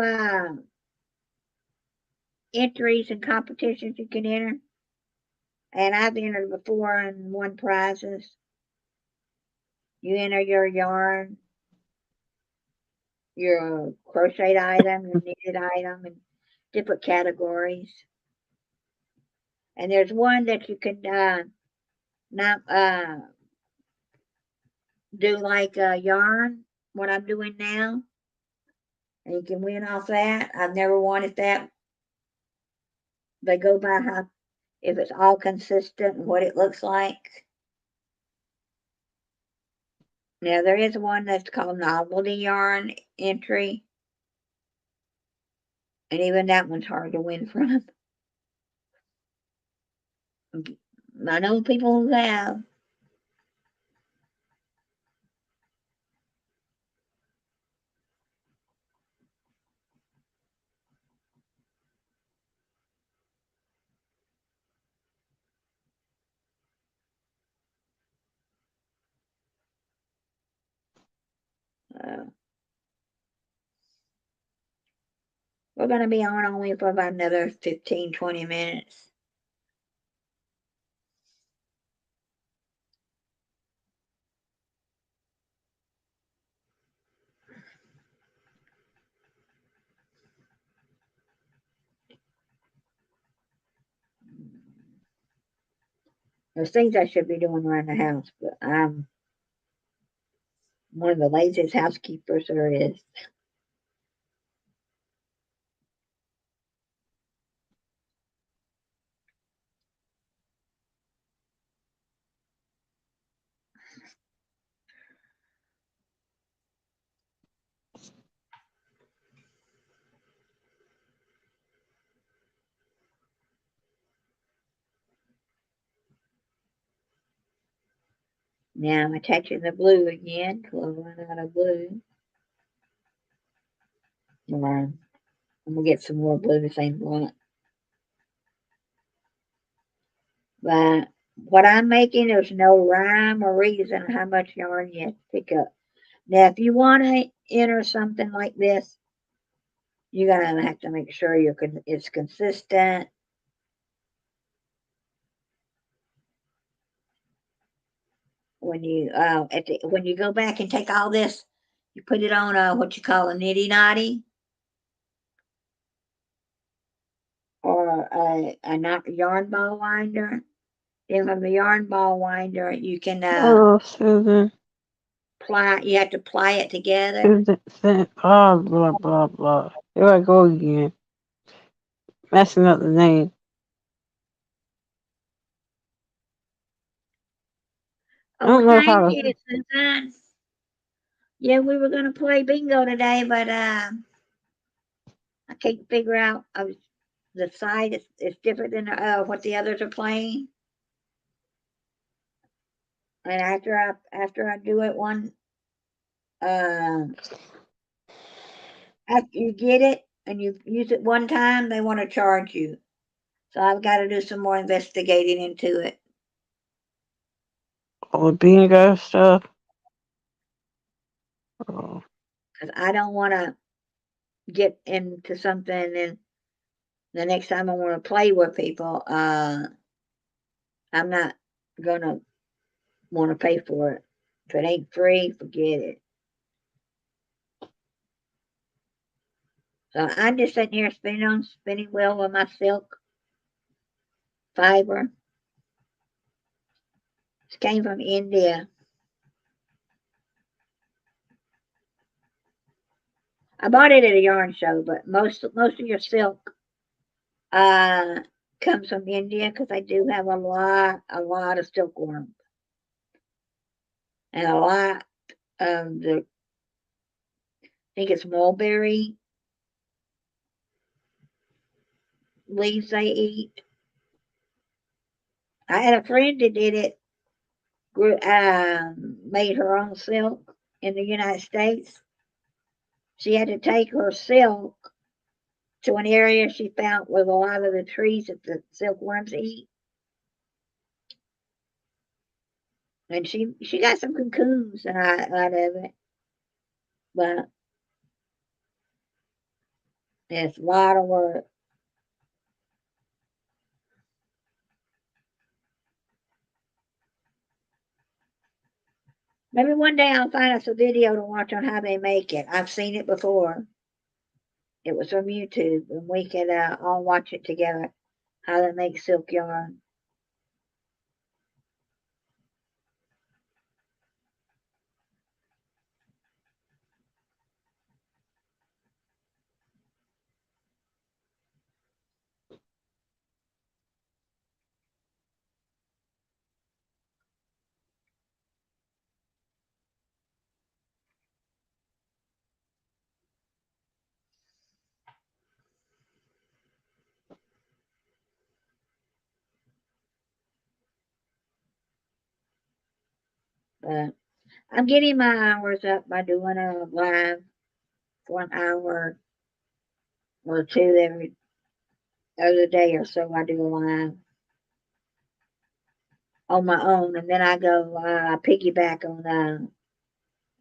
Speaker 1: entries and competitions you can enter. And I've entered before and won prizes. You enter your yarn, your crocheted item, your knitted item, and different categories. And there's one that you can not do like yarn, what I'm doing now. And you can win off that. I've never wanted that. They go by how, if it's all consistent and what it looks like. Now there is one that's called novelty yarn entry. And even that one's hard to win from. I know people who have. Uh, we're going to be on only for about another 15, 20 minutes. There's things I should be doing around the house, but I'm one of the laziest housekeepers there is. Now I'm attaching the blue again till I run out of blue. Or I'm going to get some more blue the same blunt. But what I'm making, there's no rhyme or reason how much yarn you have to pick up. Now, if you want to enter something like this, you're gonna have to make sure it's consistent. When you when you go back and take all this, you put it on what you call a nitty knotty or a not yarn ball winder. Then from the yarn ball winder, you can
Speaker 2: Oh, Susan.
Speaker 1: you have to ply it together.
Speaker 2: Susan, blah, blah, blah, blah. Here I go again. Messing up the name. I
Speaker 1: Oh,
Speaker 2: don't
Speaker 1: well,
Speaker 2: know how
Speaker 1: thank
Speaker 2: to.
Speaker 1: you, Susan. Yeah, we were gonna play bingo today, but I can't figure out. The site is different than what the others are playing. And after I do it after you get it and you use it one time, they want to charge you. So I've got to do some more investigating into it.
Speaker 2: All the bingo stuff. Oh,
Speaker 1: Because I don't want to get into something and the next time I want to play with people, I'm not gonna want to pay for it. If it ain't free, forget it. So I'm just sitting here spinning wheel with my silk fiber. This came from India. I bought it at a yarn show, but most of your silk comes from India because I do have a lot of silkworm and a lot of the I think it's mulberry leaves they eat. I had a friend that did it, made her own silk in the United States. She had to take her silk to an area she found with a lot of the trees that the silkworms eat. And she got some cocoons out of it. But it's a lot of work. Maybe one day I'll find us a video to watch on how they make it. I've seen it before. It was from YouTube, and we could all watch it together. How they make silk yarn. I'm getting my hours up by doing a live for an hour or two every other day or so. I do a live on my own, and then I go piggyback on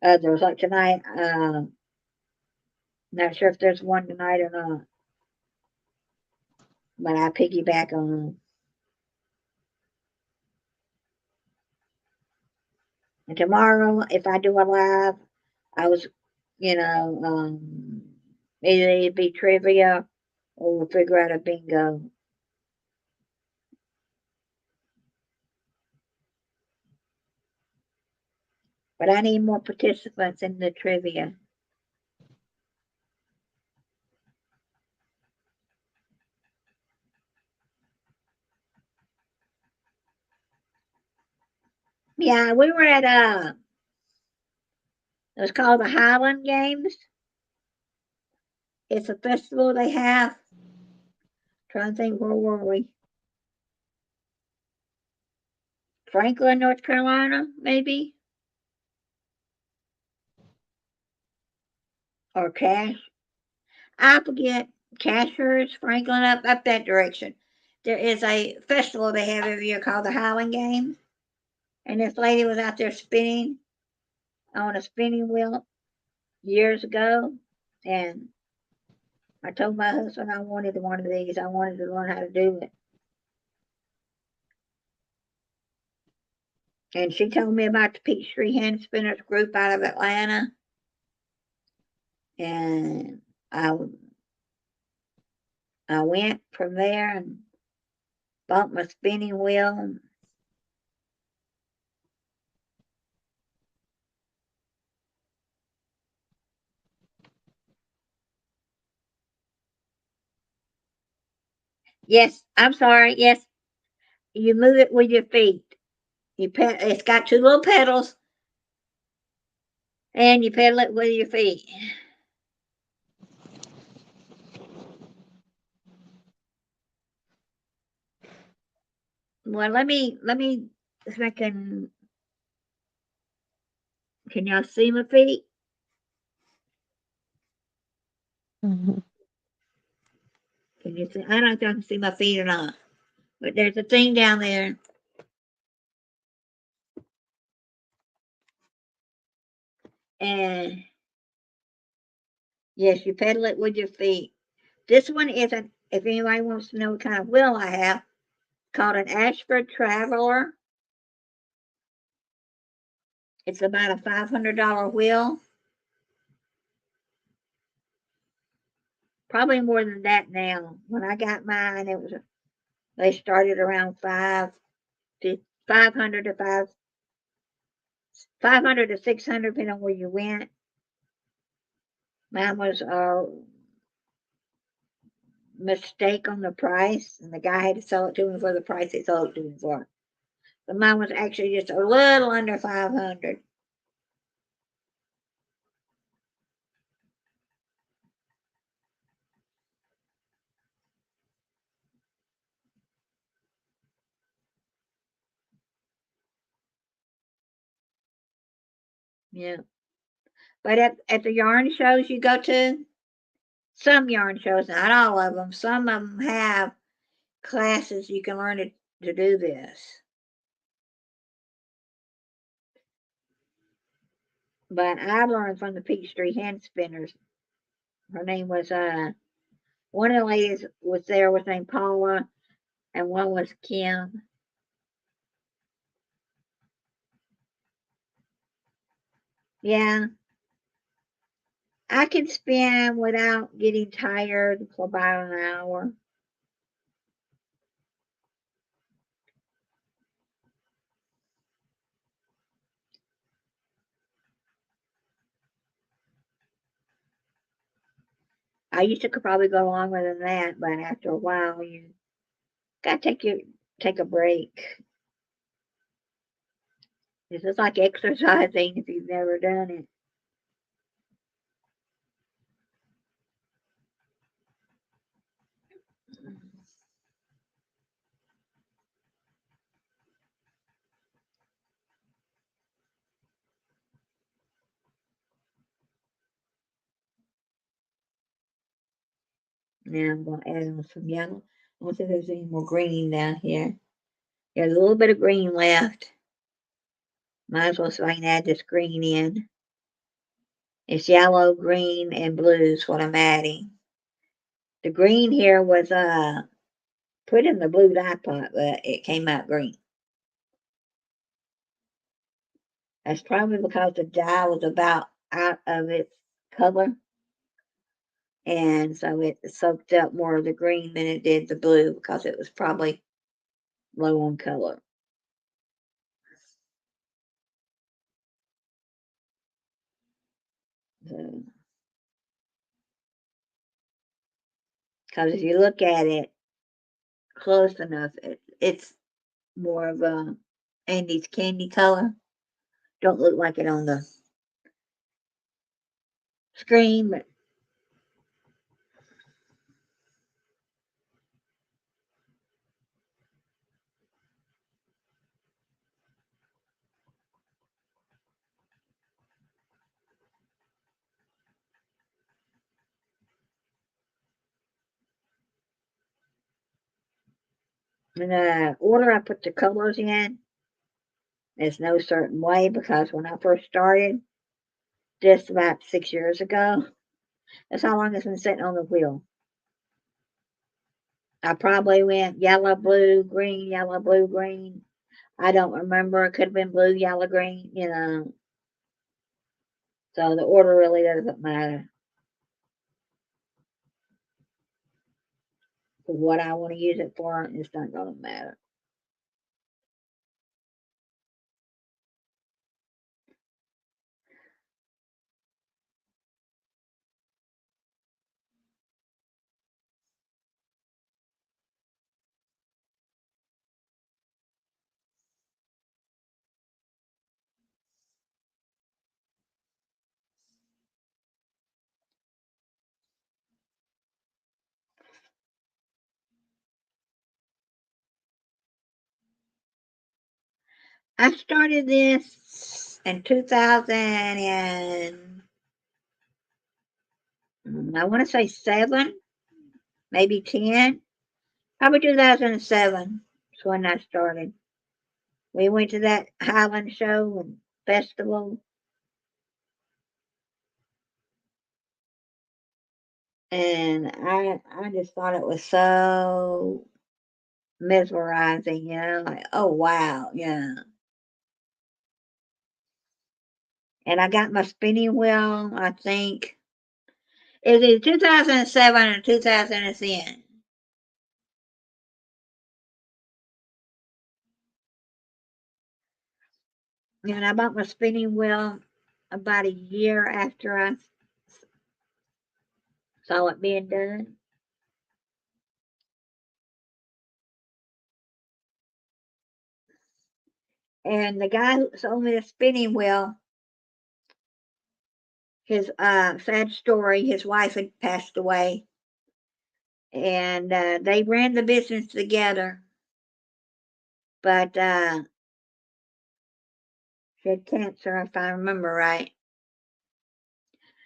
Speaker 1: others. Like tonight, not sure if there's one tonight or not, but I piggyback on them. And tomorrow, if I do a live, I was, either it'd be trivia or we'll figure out a bingo. But I need more participants in the trivia. Yeah, we were at it was called the Highland Games. It's a festival they have. Trying to think, where were we? Franklin, North Carolina, maybe? Or Cash. I forget. Cashers, Franklin, up that direction. There is a festival they have every year called the Highland Games. And this lady was out there spinning on a spinning wheel years ago. And I told my husband I wanted one of these. I wanted to learn how to do it. And she told me about the Peachtree Hand Spinners group out of Atlanta. And I went from there and bought my spinning wheel. Yes, I'm sorry. Yes, you move it with your feet. It's got two little pedals, and you pedal it with your feet. Well, let me if I can y'all see my feet?
Speaker 2: Mhm.
Speaker 1: Can you see? I don't know if y'all can see my feet or not, but there's a thing down there. And yes, you pedal it with your feet. This one isn't, if anybody wants to know what kind of wheel I have, called an Ashford Traveler. It's about a $500 wheel. Probably more than that now. When I got mine, they started around 500 to 500 to 600, depending on where you went. Mine was a mistake on the price, and the guy had to sell it to me for the price he sold it to me for. But mine was actually just a little under 500. Yeah. But at the yarn shows you go to, some yarn shows, not all of them, some of them have classes you can learn to do this. But I learned from the Peachtree Hand Spinners. Her name was one of the ladies was there was named Paula, and one was Kim. Yeah, I can spin without getting tired for about an hour. I used to could probably go longer than that, but after a while, you got to take a break. This is like exercising if you've never done it. Now I'm going to add on some yellow. I want to see if there's any more green down here. There's a little bit of green left. Might as well so I can add this green in. It's yellow, green, and blue is what I'm adding. The green here was put in the blue dye pot, but it came out green. That's probably because the dye was about out of its color. And so it soaked up more of the green than it did the blue because it was probably low on color. So, because if you look at it close enough, it's more of a Andy's candy color. Don't look like it on the screen, but in the order I put the colors in, there's no certain way because when I first started, just about 6 years ago, that's how long it's been sitting on the wheel. I probably went yellow, blue, green, yellow, blue, green. I don't remember. It could have been blue, yellow, green, So the order really doesn't matter. For what I want to use it for, it's not going to matter. I started this in 2000 and I want to say 7, maybe 10, probably 2007 is when I started. We went to that Highland show and festival, and I just thought it was so mesmerizing, like, oh wow, yeah. And I got my spinning wheel, I think. It was either 2007 or 2010. And I bought my spinning wheel about a year after I saw it being done. And the guy who sold me the spinning wheel, his sad story, his wife had passed away. And they ran the business together. But she had cancer, if I remember right.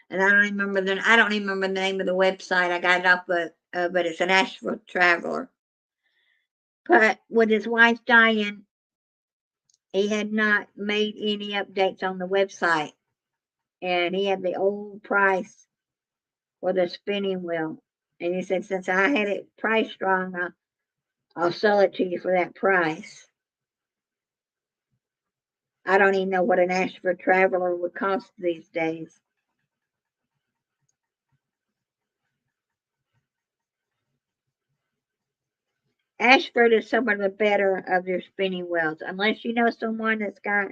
Speaker 1: And I don't even remember the name of the website. I got it off, but it's an Asheville Traveler. But with his wife dying, he had not made any updates on the website, and he had the old price for the spinning wheel. And he said, since I had it priced wrong, I'll sell it to you for that price. I don't even know what an Ashford Traveler would cost these days. Ashford is some of the better of their spinning wheels, unless you know someone that's got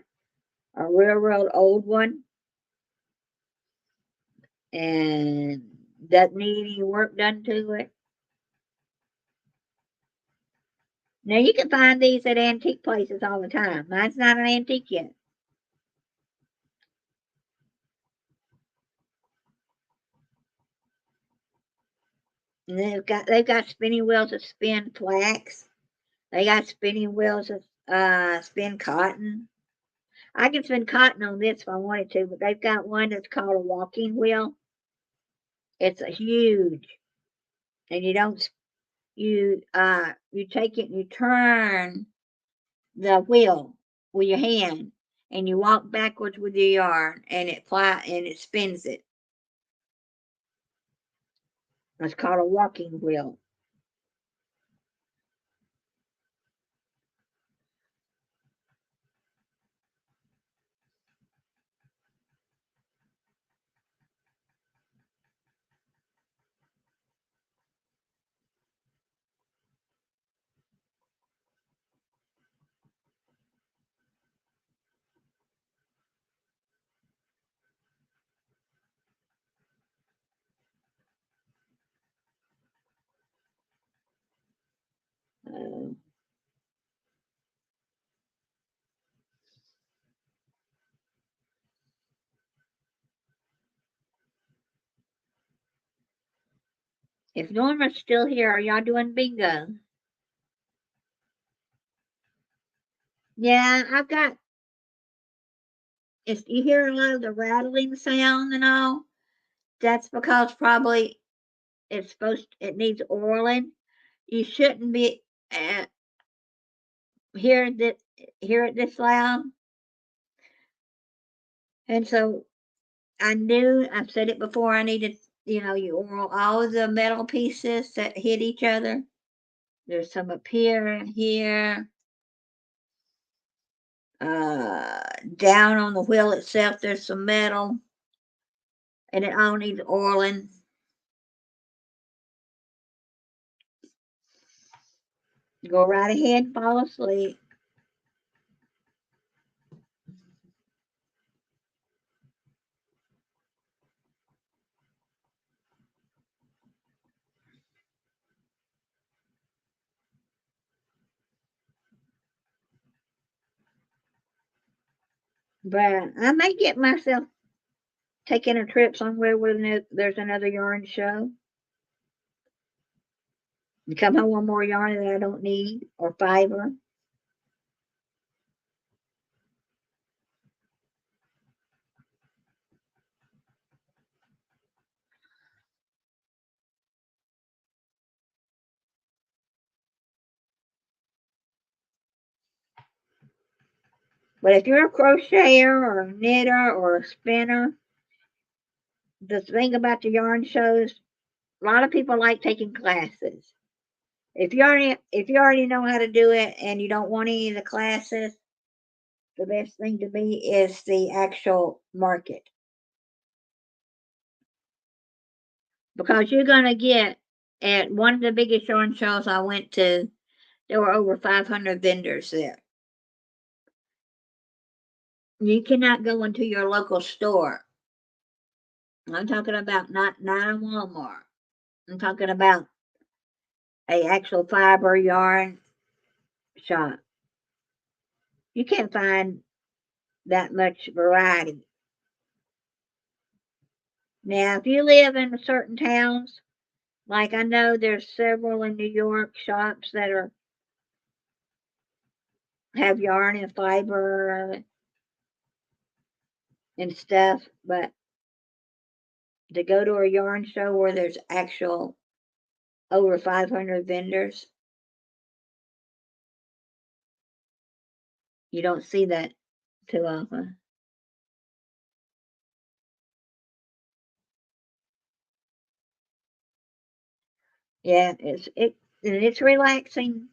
Speaker 1: a real old one and doesn't need any work done to it. Now you can find these at antique places all the time. Mine's not an antique yet. And they've got spinning wheels that spin flax. They got spinning wheels that spin cotton. I can spin cotton on this if I wanted to, but they've got one that's called a walking wheel. It's a huge. and you don't, you take it and you turn the wheel with your hand, and you walk backwards with your yarn, and it spins it. It's called a walking wheel. Uh, if Norma's still here, are y'all doing bingo? Yeah, I've got. If you hear a lot of the rattling sound and all, that's because probably it needs oiling. You shouldn't be hearing it this loud. And so I've said it before, I needed, you oil all the metal pieces that hit each other. There's some up here and here. Down on the wheel itself, there's some metal, and it all needs oiling. Go right ahead, fall asleep. But I may get myself taking a trip somewhere where there's another yarn show. And come home with more yarn that I don't need, or fiber. But if you're a crocheter or a knitter or a spinner, the thing about the yarn shows, a lot of people like taking classes. If you already know how to do it and you don't want any of the classes, the best thing to be is the actual market. Because you're gonna get at one of the biggest yarn shows I went to, there were over 500 vendors there. You cannot go into your local store. I'm talking about not a Walmart. I'm talking about a actual fiber yarn shop. You can't find that much variety. Now, if you live in certain towns, like I know there's several in New York shops that have yarn and fiber and stuff, but to go to a yarn show where there's actual over 500 vendors, you don't see that too often. Yeah, it's relaxing.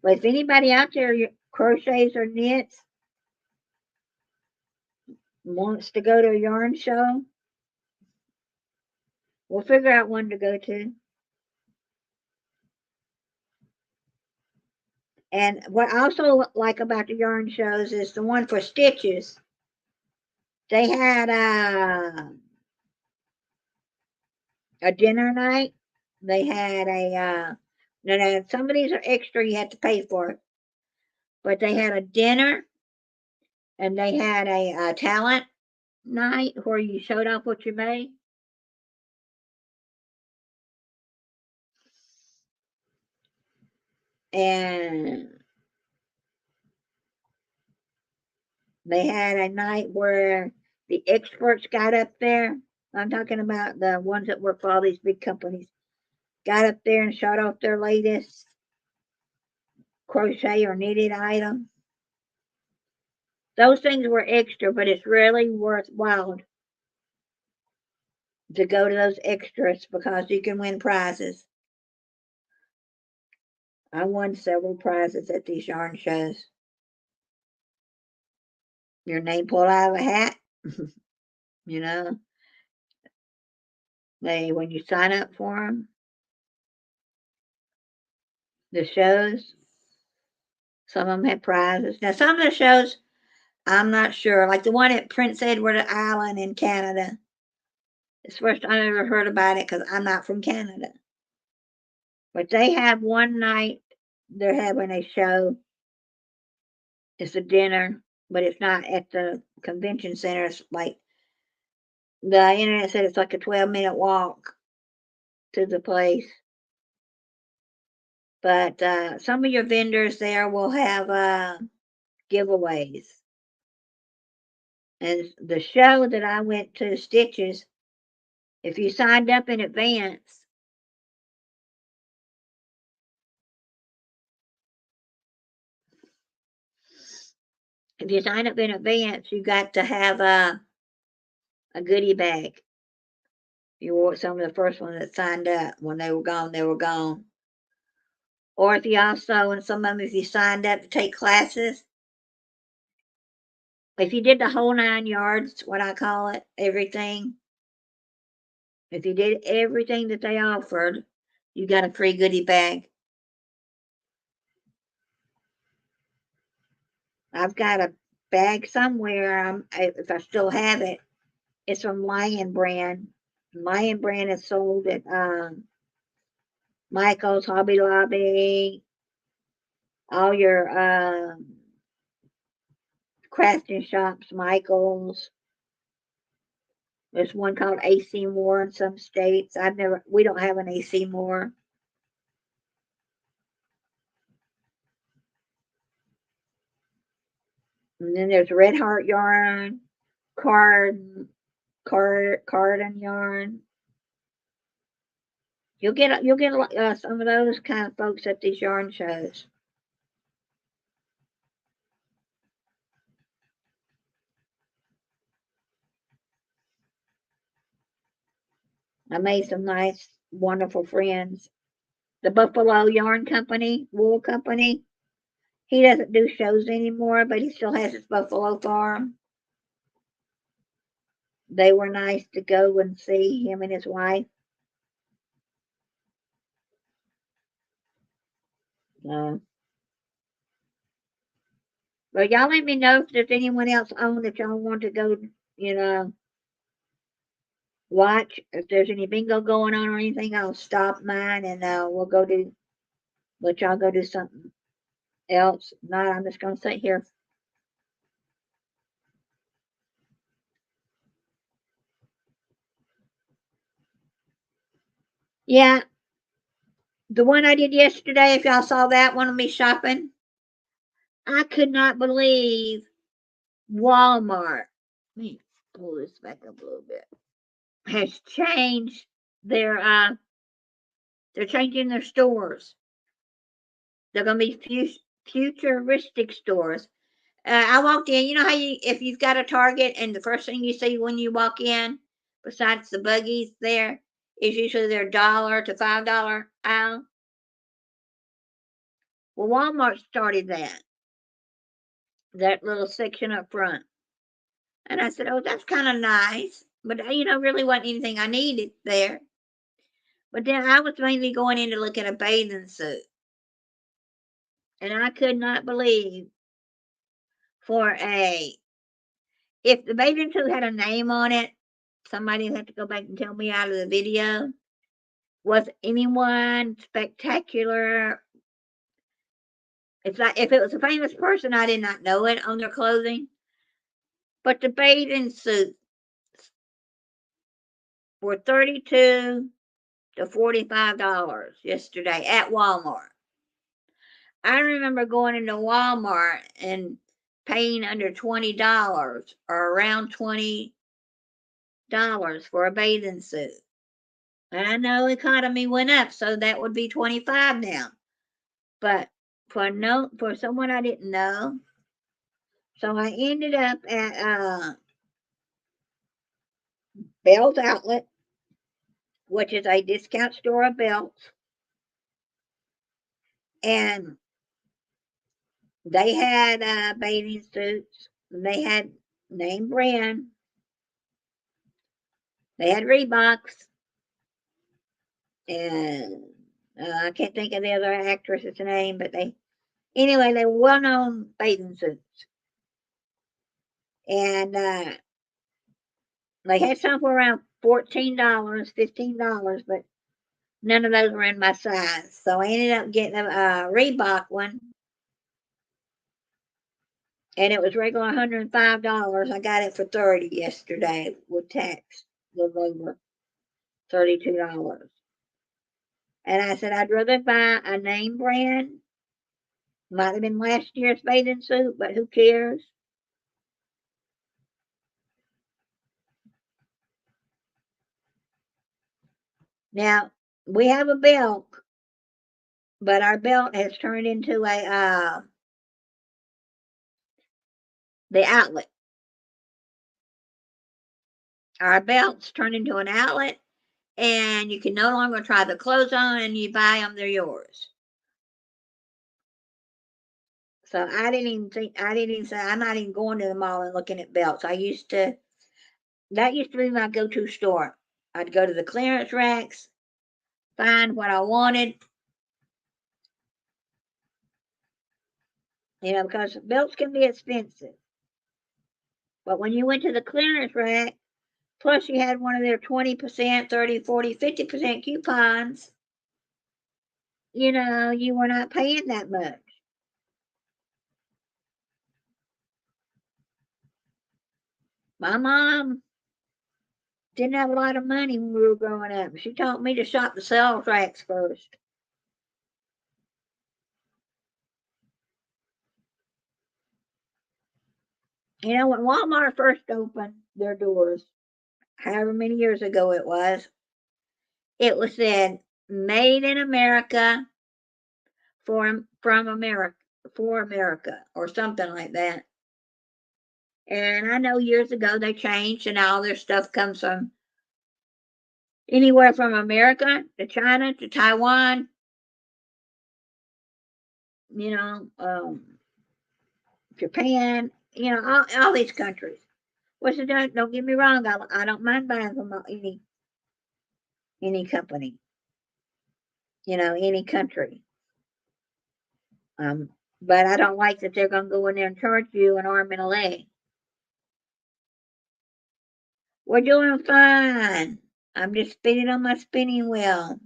Speaker 1: But if anybody out there crochets or knits, wants to go to a yarn show, we'll figure out one to go to. And what I also like about the yarn shows is the one for stitches. They had a dinner night. They had now some of these are extra, you have to pay for it. But they had a dinner and they had a talent night where you showed off what you made. and they had a night where the experts got up there. I'm talking about the ones that work for all these big companies. Got up there and showed off their latest crochet or knitted item. Those things were extra, but it's really worthwhile to go to those extras because you can win prizes. I won several prizes at these yarn shows. Your name pulled out of a hat. You know, when you sign up for them, the shows, some of them had prizes. Now, some of the shows, I'm not sure. Like the one at Prince Edward Island in Canada. It's the first time I ever heard about it because I'm not from Canada. But they have one night, they're having a show. It's a dinner, but it's not at the convention center. It's like the internet said it's like a 12-minute walk to the place. But some of your vendors there will have giveaways. And the show that I went to, Stitches, if you signed up in advance, you got to have a goodie bag. You were some of the first ones that signed up. When they were gone, they were gone. Or if you also, and some of them, if you signed up to take classes, if you did the whole 9 yards, what I call it, everything, if you did everything that they offered, you got a free goodie bag. I've got a bag somewhere. If I still have it, it's from Lion Brand. Lion Brand is sold at Michael's, Hobby Lobby, all your crafting shops, Michael's. There's one called AC Moore in some states. We don't have an AC Moore. And then there's Red Heart Yarn, Carden Yarn. You'll get some of those kind of folks at these yarn shows. I made some nice, wonderful friends. The Buffalo Yarn Company, Wool Company. He doesn't do shows anymore, but he still has his buffalo farm. They were nice to go and see, him and his wife. But y'all let me know if there's anyone else on that y'all want to go, watch. If there's any bingo going on or anything, I'll stop mine and we'll let y'all go do something else. If not, I'm just going to sit here. Yeah, the one I did yesterday, if y'all saw that one of me shopping, I could not believe Walmart. Let me pull this back up a little bit. Has changed they're changing their stores. They're going to be futuristic stores. I walked in. You know how if you've got a Target and the first thing you see when you walk in, besides the buggies there, is usually their $1 to $5 aisle. Well, Walmart started that little section up front, and I said, "Oh, that's kind of nice," but really wasn't anything I needed there. But then I was mainly going in to look at a bathing suit, and I could not believe if the bathing suit had a name on it, somebody would have to go back and tell me out of the video. Was anyone spectacular? It's like if it was a famous person, I did not know it on their clothing. But the bathing suits were $32 to $45 yesterday at Walmart. I remember going into Walmart and paying under $20 or around $20 for a bathing suit. And I know economy went up, so that would be 25 now. But for someone I didn't know, so I ended up at Bell's Outlet, which is a discount store of belts, and they had bathing suits. They had name brand. They had Reeboks, and I can't think of the other actress's name, but anyway, they were well-known bathing suits, and they had some for around $14, $15, but none of those were in my size. So I ended up getting a Reebok one, and it was regular $105. I got it for $30 yesterday with tax, a little over $32. And I said I'd rather buy a name brand. Might have been last year's bathing suit, but who cares? Now we have a belt, but our belt has turned into the outlet. Our belts turned into an outlet, and you can no longer try the clothes on, and you buy them, they're yours. So I didn't even say, I'm not even going to the mall and looking at belts. That used to be my go-to store. I'd go to the clearance racks, find what I wanted, because belts can be expensive. But when you went to the clearance rack, plus you had one of their 20%, 30, 40, 50% coupons, you were not paying that much. My mom didn't have a lot of money when we were growing up. She taught me to shop the sales racks first. When Walmart first opened their doors, however many years ago it was said made in America from America for America or something like that. And I know years ago they changed and all their stuff comes from anywhere from America to China to Taiwan, Japan, all these countries. Which don't get me wrong, I don't mind buying from any company, any country. But I don't like that they're going to go in there and charge you an arm and a leg. We're doing fine. I'm just spinning on my spinning wheel.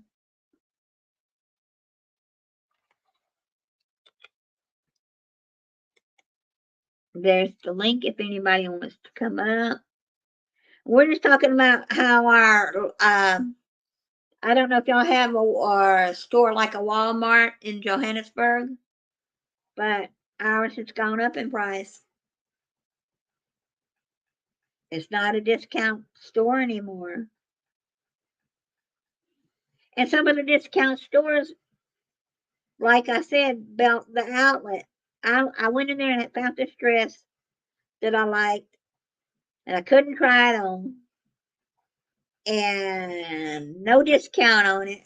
Speaker 1: There's the link if anybody wants to come up. We're just talking about how our, I don't know if y'all have a store like a Walmart in Johannesburg, but ours has gone up in price. It's not a discount store anymore. And some of the discount stores, like I said, about the outlet, I went in there and found this dress that I liked, and I couldn't try it on, and no discount on it,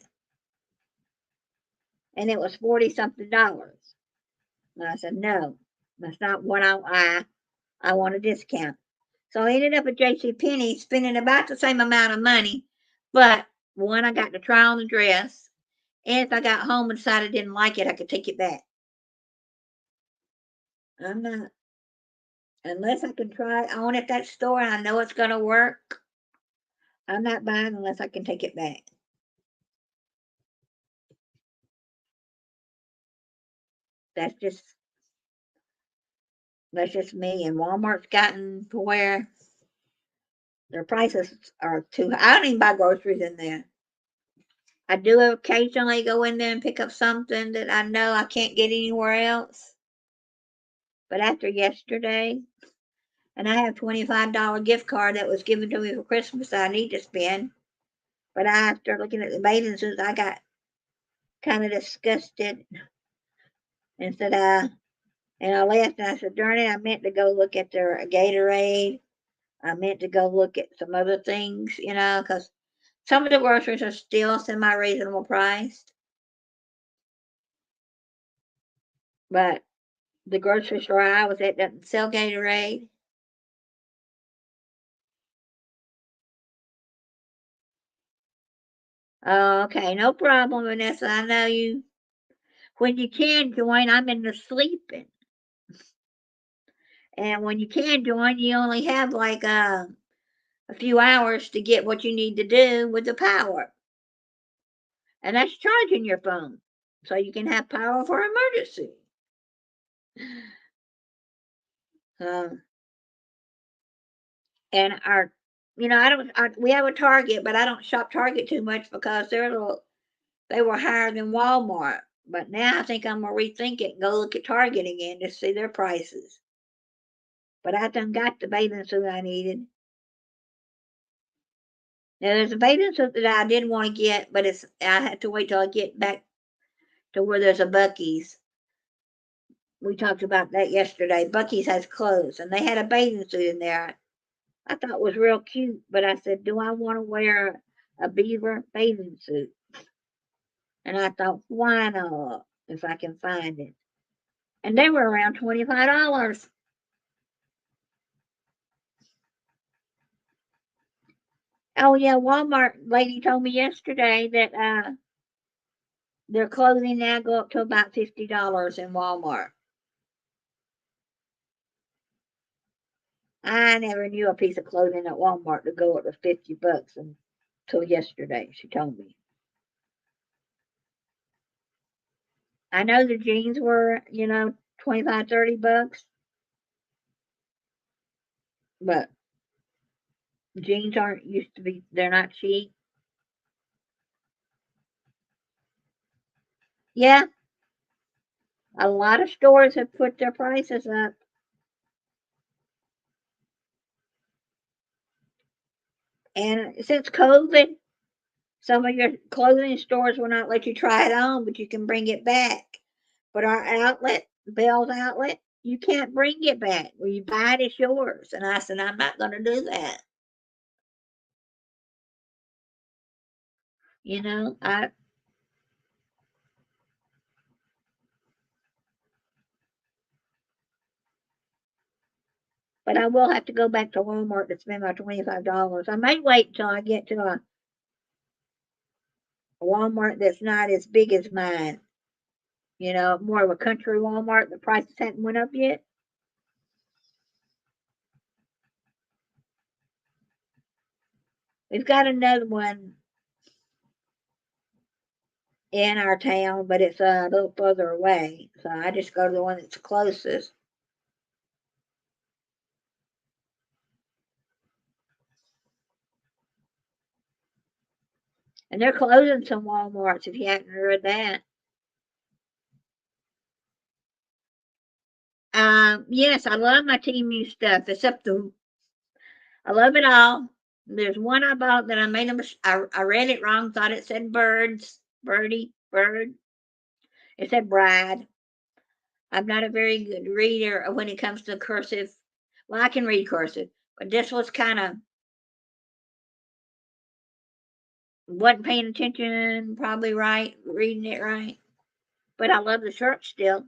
Speaker 1: and it was $40-something. And I said, no, that's not what I want a discount. So I ended up at JCPenney spending about the same amount of money, but one, I got to try on the dress, and if I got home and decided I didn't like it, I could take it back. I'm not, unless I can try it on at that store and I know it's going to work, I'm not buying unless I can take it back. That's just me. And Walmart's gotten to where their prices are too high. I don't even buy groceries in there. I do occasionally go in there and pick up something that I know I can't get anywhere else. But after yesterday, and I have $25 gift card that was given to me for Christmas that I need to spend. But after looking at the bathing suits, I got kind of disgusted and said, and I left and I said, darn it, I meant to go look at their Gatorade. I meant to go look at some other things, because some of the groceries are still semi-reasonable priced. But the grocery store I was at doesn't sell Gatorade. Okay, no problem, Vanessa. I know you. When you can join, I'm in the sleeping. And when you can join, you only have like a few hours to get what you need to do with the power. And that's charging your phone so you can have power for emergency. And we have a Target, but I don't shop Target too much because they were higher than Walmart. But now I think I'm gonna rethink it and go look at Target again to see their prices. But I done got the bathing suit I needed. Now there's a bathing suit that I did want to get, but I had to wait till I get back to where there's a Buc-ee's. We talked about that yesterday. Buc-ee's has clothes, and they had a bathing suit in there. I thought it was real cute, but I said, do I want to wear a beaver bathing suit? And I thought, why not, if I can find it? And they were around $25. Oh yeah, Walmart lady told me yesterday that their clothing now go up to about $50 in Walmart. I never knew a piece of clothing at Walmart to go up to $50 until yesterday, she told me. I know the jeans were, $25, $30, but jeans aren't used to be, they're not cheap. Yeah, a lot of stores have put their prices up. And since COVID, some of your clothing stores will not let you try it on, but you can bring it back. But our outlet, Bell's Outlet, you can't bring it back. When you buy it, it's yours. And I said, I'm not going to do that. I but I will have to go back to Walmart to spend my $25. I may wait until I get to a Walmart that's not as big as mine. More of a country Walmart. The prices haven't went up yet. We've got another one in our town, but it's a little further away. So I just go to the one that's closest. And they're closing some Walmarts if you haven't heard that. Yes, I love my TMU stuff, except I love it all. There's one I bought that I made I read it wrong, thought it said bird. It said bride. I'm not a very good reader when it comes to cursive. Well, I can read cursive, but this was kind of wasn't paying attention, probably right, reading it right. But I love the shirt still,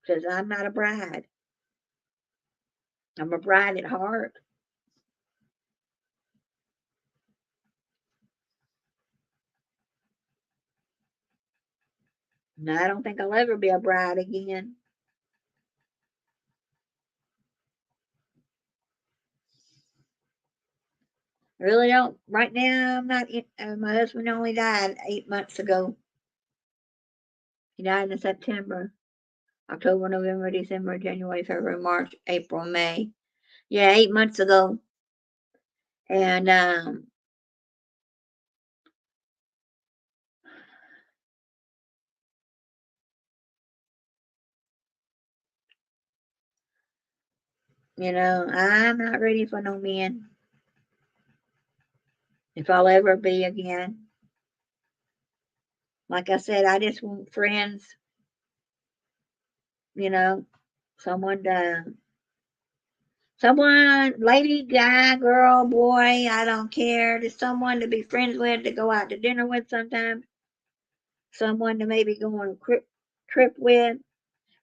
Speaker 1: because I'm not a bride. I'm a bride at heart. No, I don't think I'll ever be a bride again. I really don't. Right now, I'm not. My husband only died 8 months ago. He died in September, October, November, December, January, February, March, April, May. Yeah, 8 months ago. And You know, I'm not ready for no men. If I'll ever be again. Like I said, I just want friends, you know, someone to, someone, lady, guy, girl, boy, I don't care. Just someone to be friends with, to go out to dinner with sometimes. Someone to maybe go on a trip with.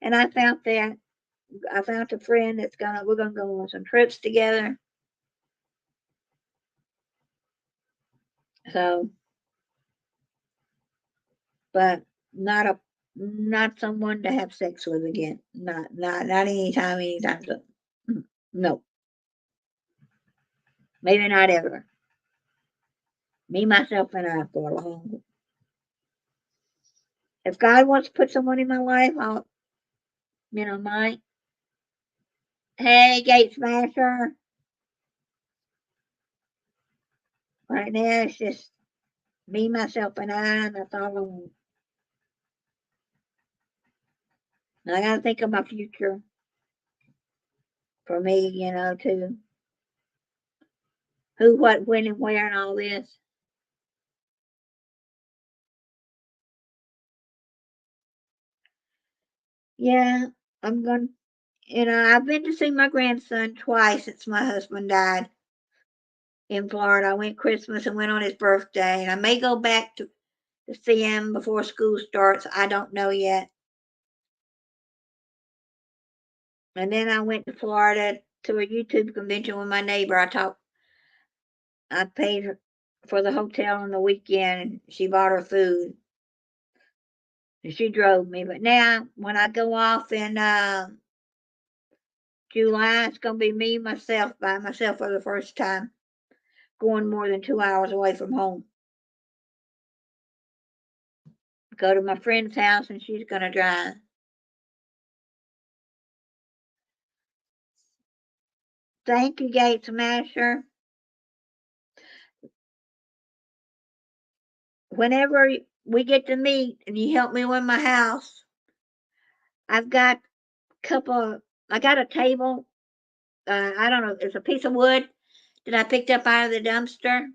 Speaker 1: And I found that. I found a friend we're gonna go on some trips together. So, but not someone to have sex with again. Not anytime soon. No, maybe not ever. Me, myself, and I for a long. If God wants to put someone in my life, I'll, might. Hey, Gate Smasher. Right now, it's just me, myself, and I, and that's all I want. And I gotta think of my future for me, too. Who, what, when, and where, and all this. Yeah, I'm going. I've been to see my grandson twice since my husband died in Florida. I went Christmas and went on his birthday, and I may go back to see him before school starts. I don't know yet. And then I went to Florida to a YouTube convention with my neighbor. I paid her for the hotel on the weekend, and she bought her food. And she drove me. But now, when I go off in July, it's going to be me, myself, by myself for the first time, going more than 2 hours away from home. Go to my friend's house, and she's going to drive. Thank you, Gate Smasher. Whenever we get to meet and you help me with my house, I've got I got a table. I don't know, it's a piece of wood that I picked up out of the dumpster.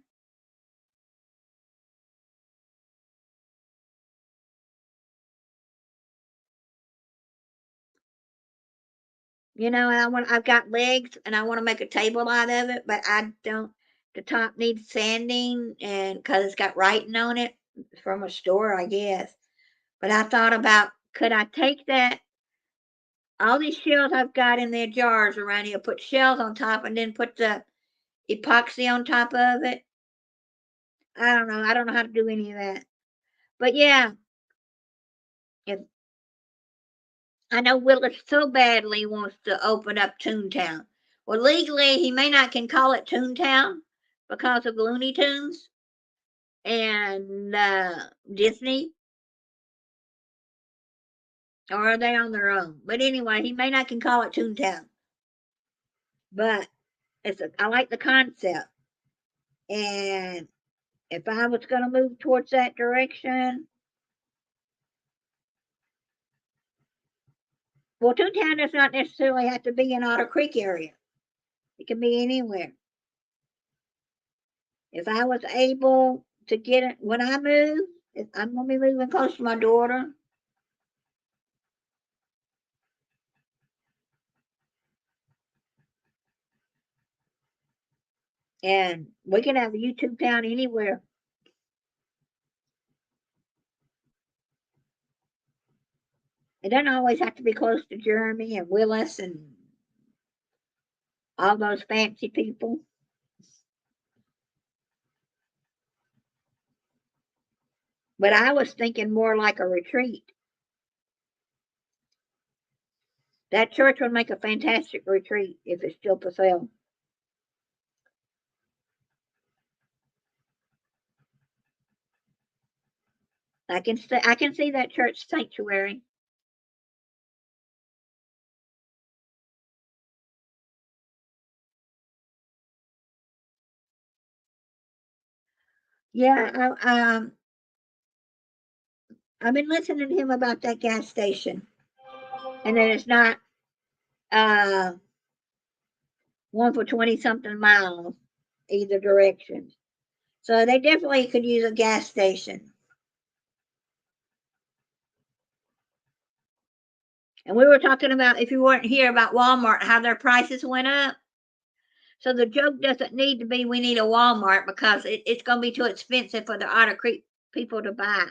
Speaker 1: And I've got legs and I want to make a table out of it, but I don't, the top needs sanding and because it's got writing on it from a store, I guess. But I thought about, could I take all these shells I've got in their jars around here, put shells on top and then put the epoxy on top of it? I don't know. I don't know how to do any of that. But yeah, if I know Willis so badly wants to open up Toontown. Well, legally, he may not can call it Toontown because of Looney Tunes and Disney, or are they on their own? But anyway, he may not can call it Toontown. But I like the concept, and if I was going to move towards that direction, well, Toontown does not necessarily have to be in Otter Creek area. It can be anywhere. If I was able to get it when I move, I'm going to be moving close to my daughter. And we can have a YouTube town anywhere. It doesn't always have to be close to Jeremy and Willis and all those fancy people. But I was thinking more like a retreat. That church would make a fantastic retreat if it's still for sale. I can see that church sanctuary. Yeah, I've been listening to him about that gas station, and that it's not one for 20 something miles either direction. So they definitely could use a gas station. And we were talking about, if you weren't here, about Walmart, how their prices went up. So the joke doesn't need to be we need a Walmart because it's going to be too expensive for the Otter Creek people to buy.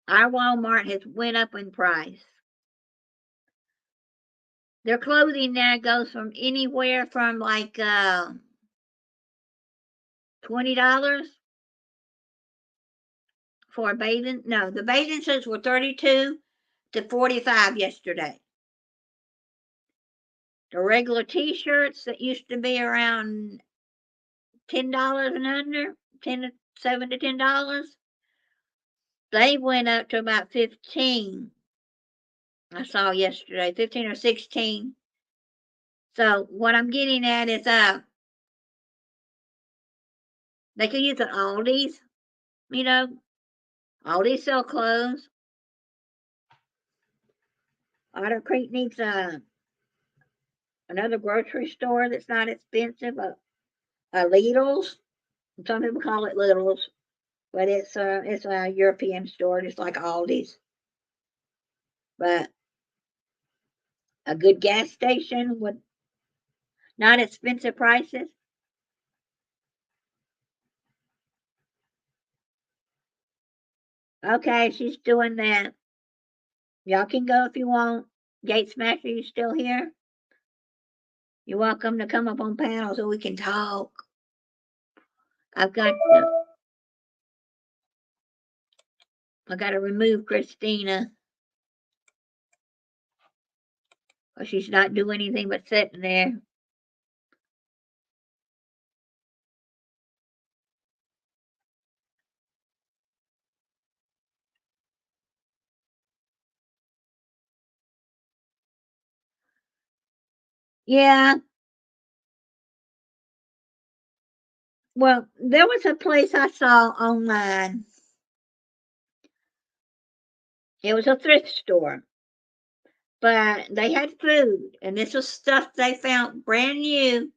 Speaker 1: Our Walmart has went up in price. Their clothing now goes from anywhere from like $20 for a bathing. No, the bathing suits were 32 to 45 yesterday. The regular T-shirts that used to be around $10 and under, $7 to $10, they went up to about 15. I saw yesterday, 15 or 16. So what I'm getting at is they could use an Aldi's, you know. Aldi's sell clothes. Otter Creek needs another grocery store that's not expensive, a Lidl's. Some people call it Lidl's, but it's a European store just like Aldi's. But a good gas station with not expensive prices. Okay, she's doing that. Y'all can go if you want. Gate Smasher, you still here? You're welcome to come up on panel so we can talk. I got to remove Christina. Or she's not doing anything but sitting there. Yeah. Well, there was a place I saw online. It was a thrift store, but they had food, and this was stuff they found brand new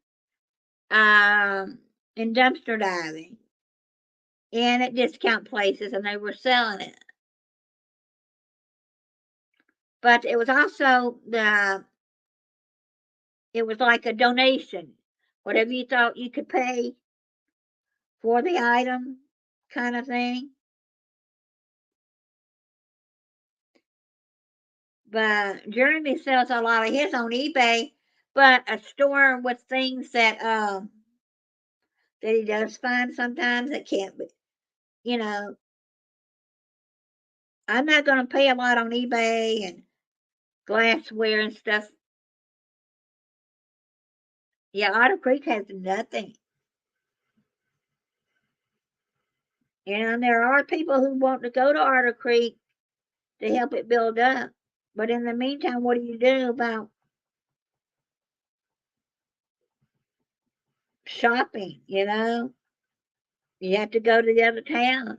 Speaker 1: in dumpster diving and at discount places, and they were selling it. But it was also it was like a donation, whatever you thought you could pay for the item, kind of thing. But Jeremy sells a lot of his on eBay, but a store with things that he does find sometimes that can't be, you know. I'm not going to pay a lot on eBay and glassware and stuff. Yeah, Otter Creek has nothing. And there are people who want to go to Otter Creek to help it build up. But in the meantime, what do you do about shopping, you know? You have to go to the other towns.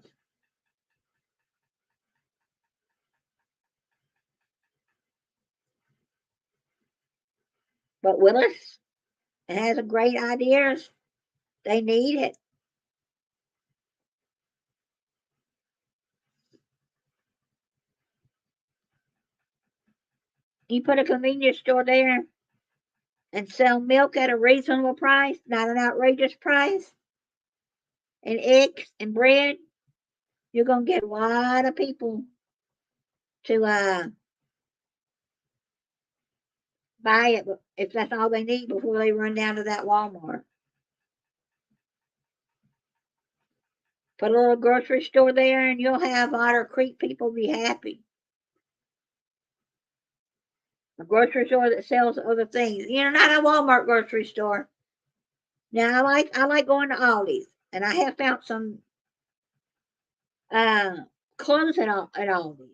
Speaker 1: But Willis has a great ideas. They need it. You put a convenience store there and sell milk at a reasonable price, not an outrageous price, and eggs and bread, you're gonna get a lot of people to buy it if that's all they need before they run down to that Walmart. Put a little grocery store there and you'll have Otter Creek people be happy. A grocery store that sells other things. You know, not a Walmart grocery store. Now I like going to Aldi's, and I have found some clothes at Aldi's.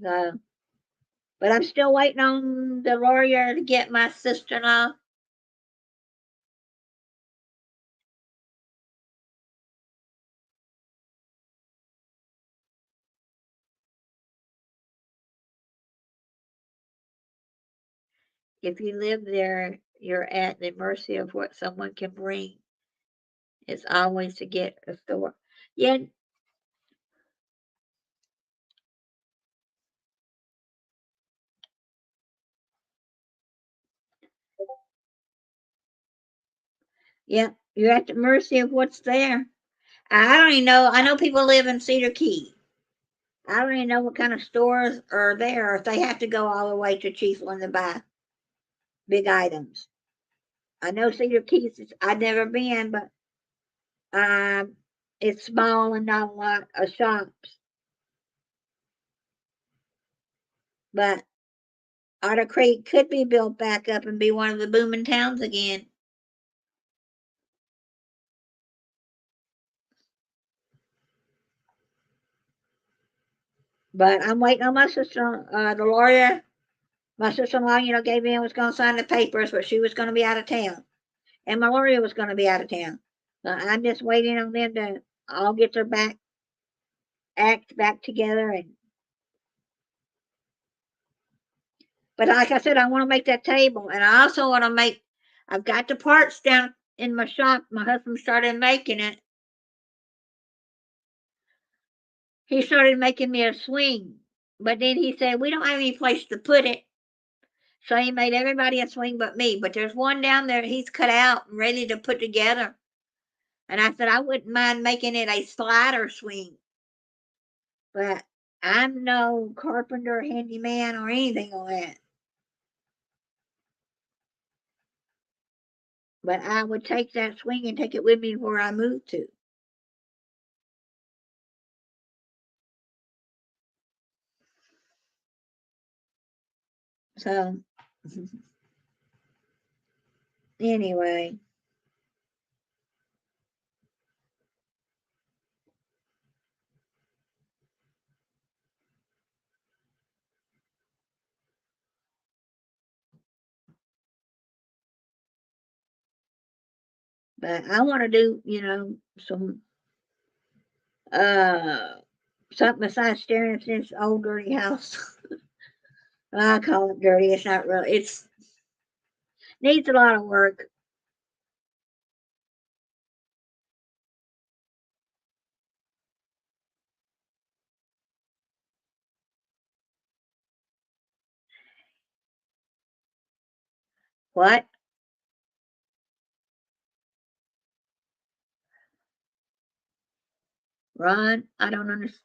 Speaker 1: So, but I'm still waiting on the lawyer to get my sister-in-law. if you live there, you're at the mercy of what someone can bring. It's always to get a store. Yeah, yeah, you're at the mercy of what's there. I don't even know. I know people live in Cedar Key. I don't even know what kind of stores are there if they have to go all the way to Chiefland to buy big items. I know Cedar Keys. I've never been, but it's small and not a lot of shops. But Otter Creek could be built back up and be one of the booming towns again. But I'm waiting on my sister, the lawyer. My sister-in-law, gave in was going to sign the papers, but she was going to be out of town, and my lawyer was going to be out of town. So I'm just waiting on them to all get their act back together. But like I said, I want to make that table, and I also want to make. I've got the parts down in my shop. My husband started making it. He started making me a swing, but then he said we don't have any place to put it. So he made everybody a swing but me. But there's one down there he's cut out and ready to put together. And I said I wouldn't mind making it a slider swing. But I'm no carpenter, handyman, or anything on that. But I would take that swing and take it with me where I move to. So anyway, but I want to do, some uh something besides staring at this old dirty house. I call it dirty. It's not really. It's needs a lot of work. What? Ron? I don't understand.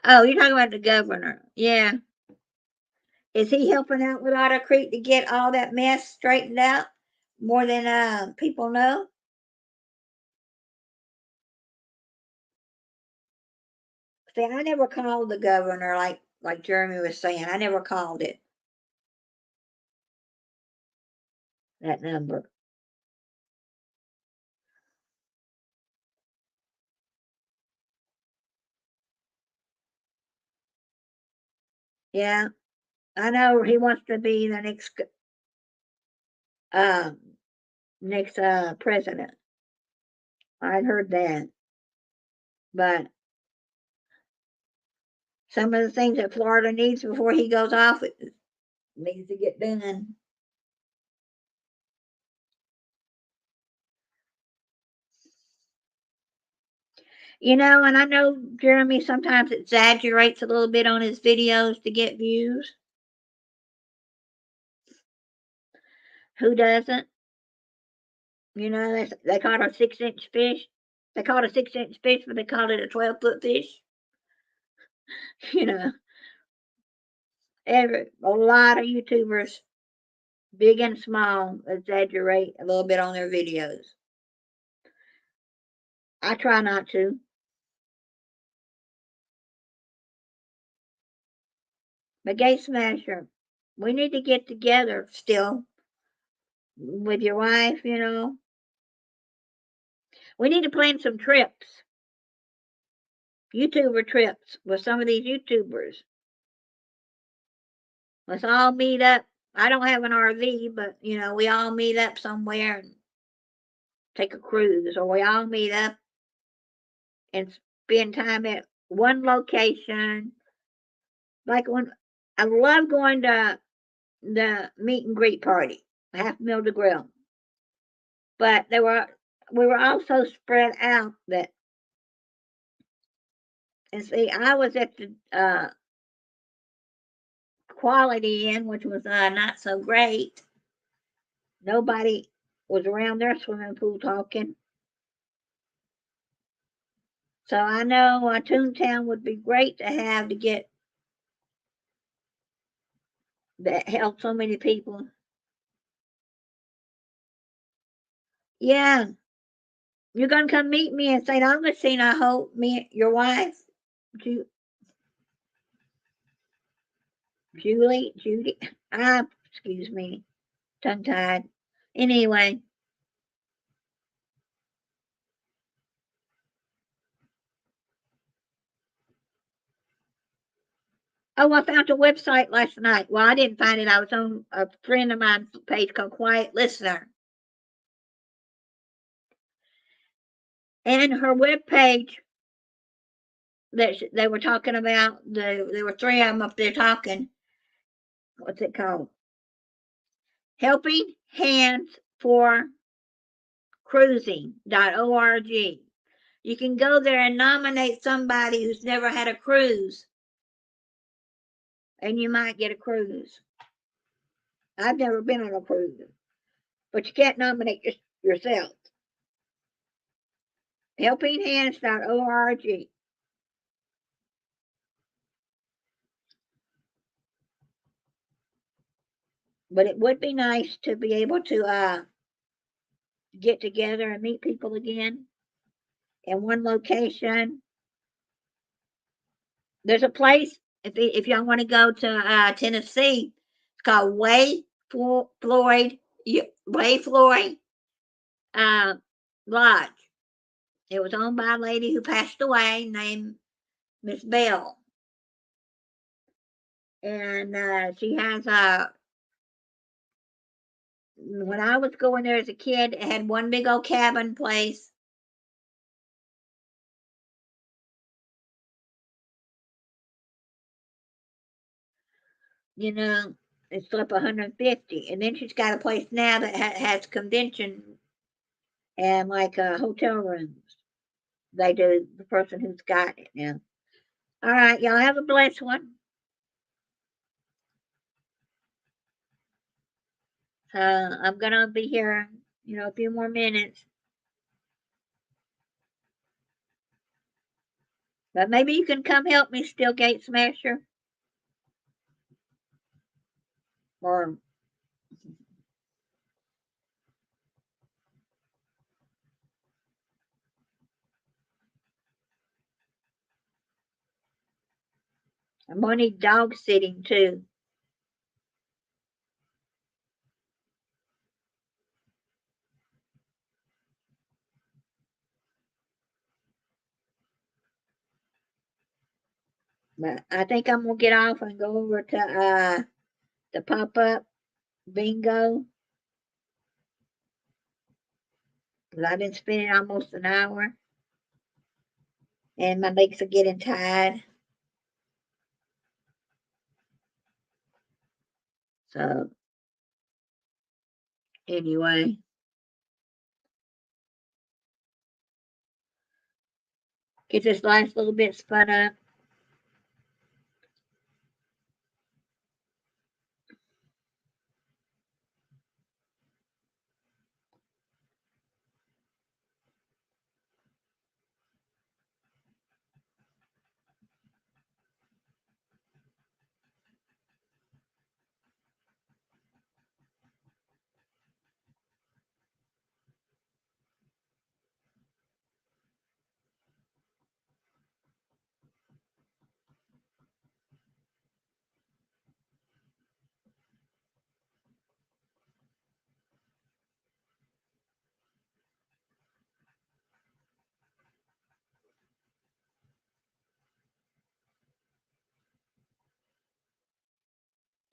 Speaker 1: Oh, you're talking about the governor. Yeah. Is he helping out with Otter Creek to get all that mess straightened out more than people know? See, I never called the governor like Jeremy was saying. I never called it, that number. Yeah, I know he wants to be the um next president. I'd heard that. But some of the things that Florida needs before he goes off it needs to get done. And I know Jeremy sometimes exaggerates a little bit on his videos to get views. Who doesn't? They caught a 6-inch fish. They caught a 6-inch fish, but they called it a 12-foot fish. You know, a lot of YouTubers, big and small, exaggerate a little bit on their videos. I try not to. But Gay Smasher, we need to get together still with your wife, We need to plan some trips, YouTuber trips with some of these YouTubers. Let's all meet up. I don't have an RV, but we all meet up somewhere and take a cruise, or we all meet up and spend time at one location. Like when I love going to the meet and greet party, Half Meal to Grill, but we were all so spread out that, and see, I was at the Quality Inn, which was not so great. Nobody was around their swimming pool talking. So I know Toontown would be great to have to get that help so many people. Yeah, you're gonna come meet me in St. Augustine, I hope. Me, your wife, Ju- Judy. Excuse me, tongue tied. Anyway, oh, I found a website last night. Well, I didn't find it. I was on a friend of mine's page called Quiet Listener. And her web page that they were talking about, there were three of them up there talking. What's it called? Helping Hands for Cruising.org. You can go there and nominate somebody who's never had a cruise, and you might get a cruise. I've never been on a cruise, but you can't nominate yourself. Helpinghands.org. But it would be nice to be able to get together and meet people again in one location. There's a place, if y'all want to go to Tennessee, it's called Way Floyd Lodge. It was owned by a lady who passed away named Miss Bell. And she has when I was going there as a kid, it had one big old cabin place. You know, it slept 150. And then she's got a place now that has convention and like hotel rooms. They do, the person who's got it now. All right, y'all have a blessed one. I'm gonna be here, a few more minutes. But maybe you can come help me, Steelgate Smasher. Or I'm gonna need dog sitting too. But I think I'm gonna get off and go over to the pop-up bingo. Because I've been spending almost an hour. And my legs are getting tired. So anyway. Get this last little bit spun up.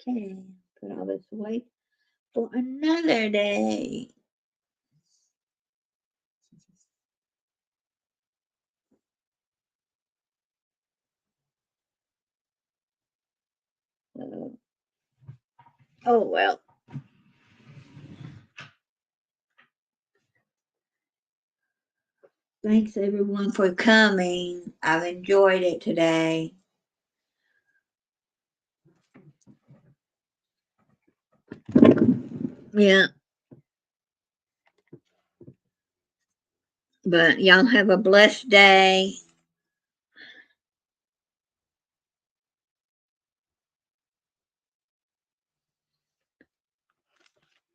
Speaker 1: Okay, put all this away for another day. Oh, well. Thanks everyone for coming. I've enjoyed it today. Yeah. But y'all have a blessed day.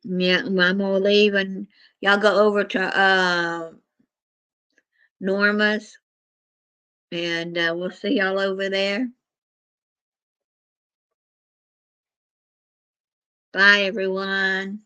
Speaker 1: Yeah, I'm gonna leave and y'all go over to Norma's and we'll see y'all over there. Bye everyone.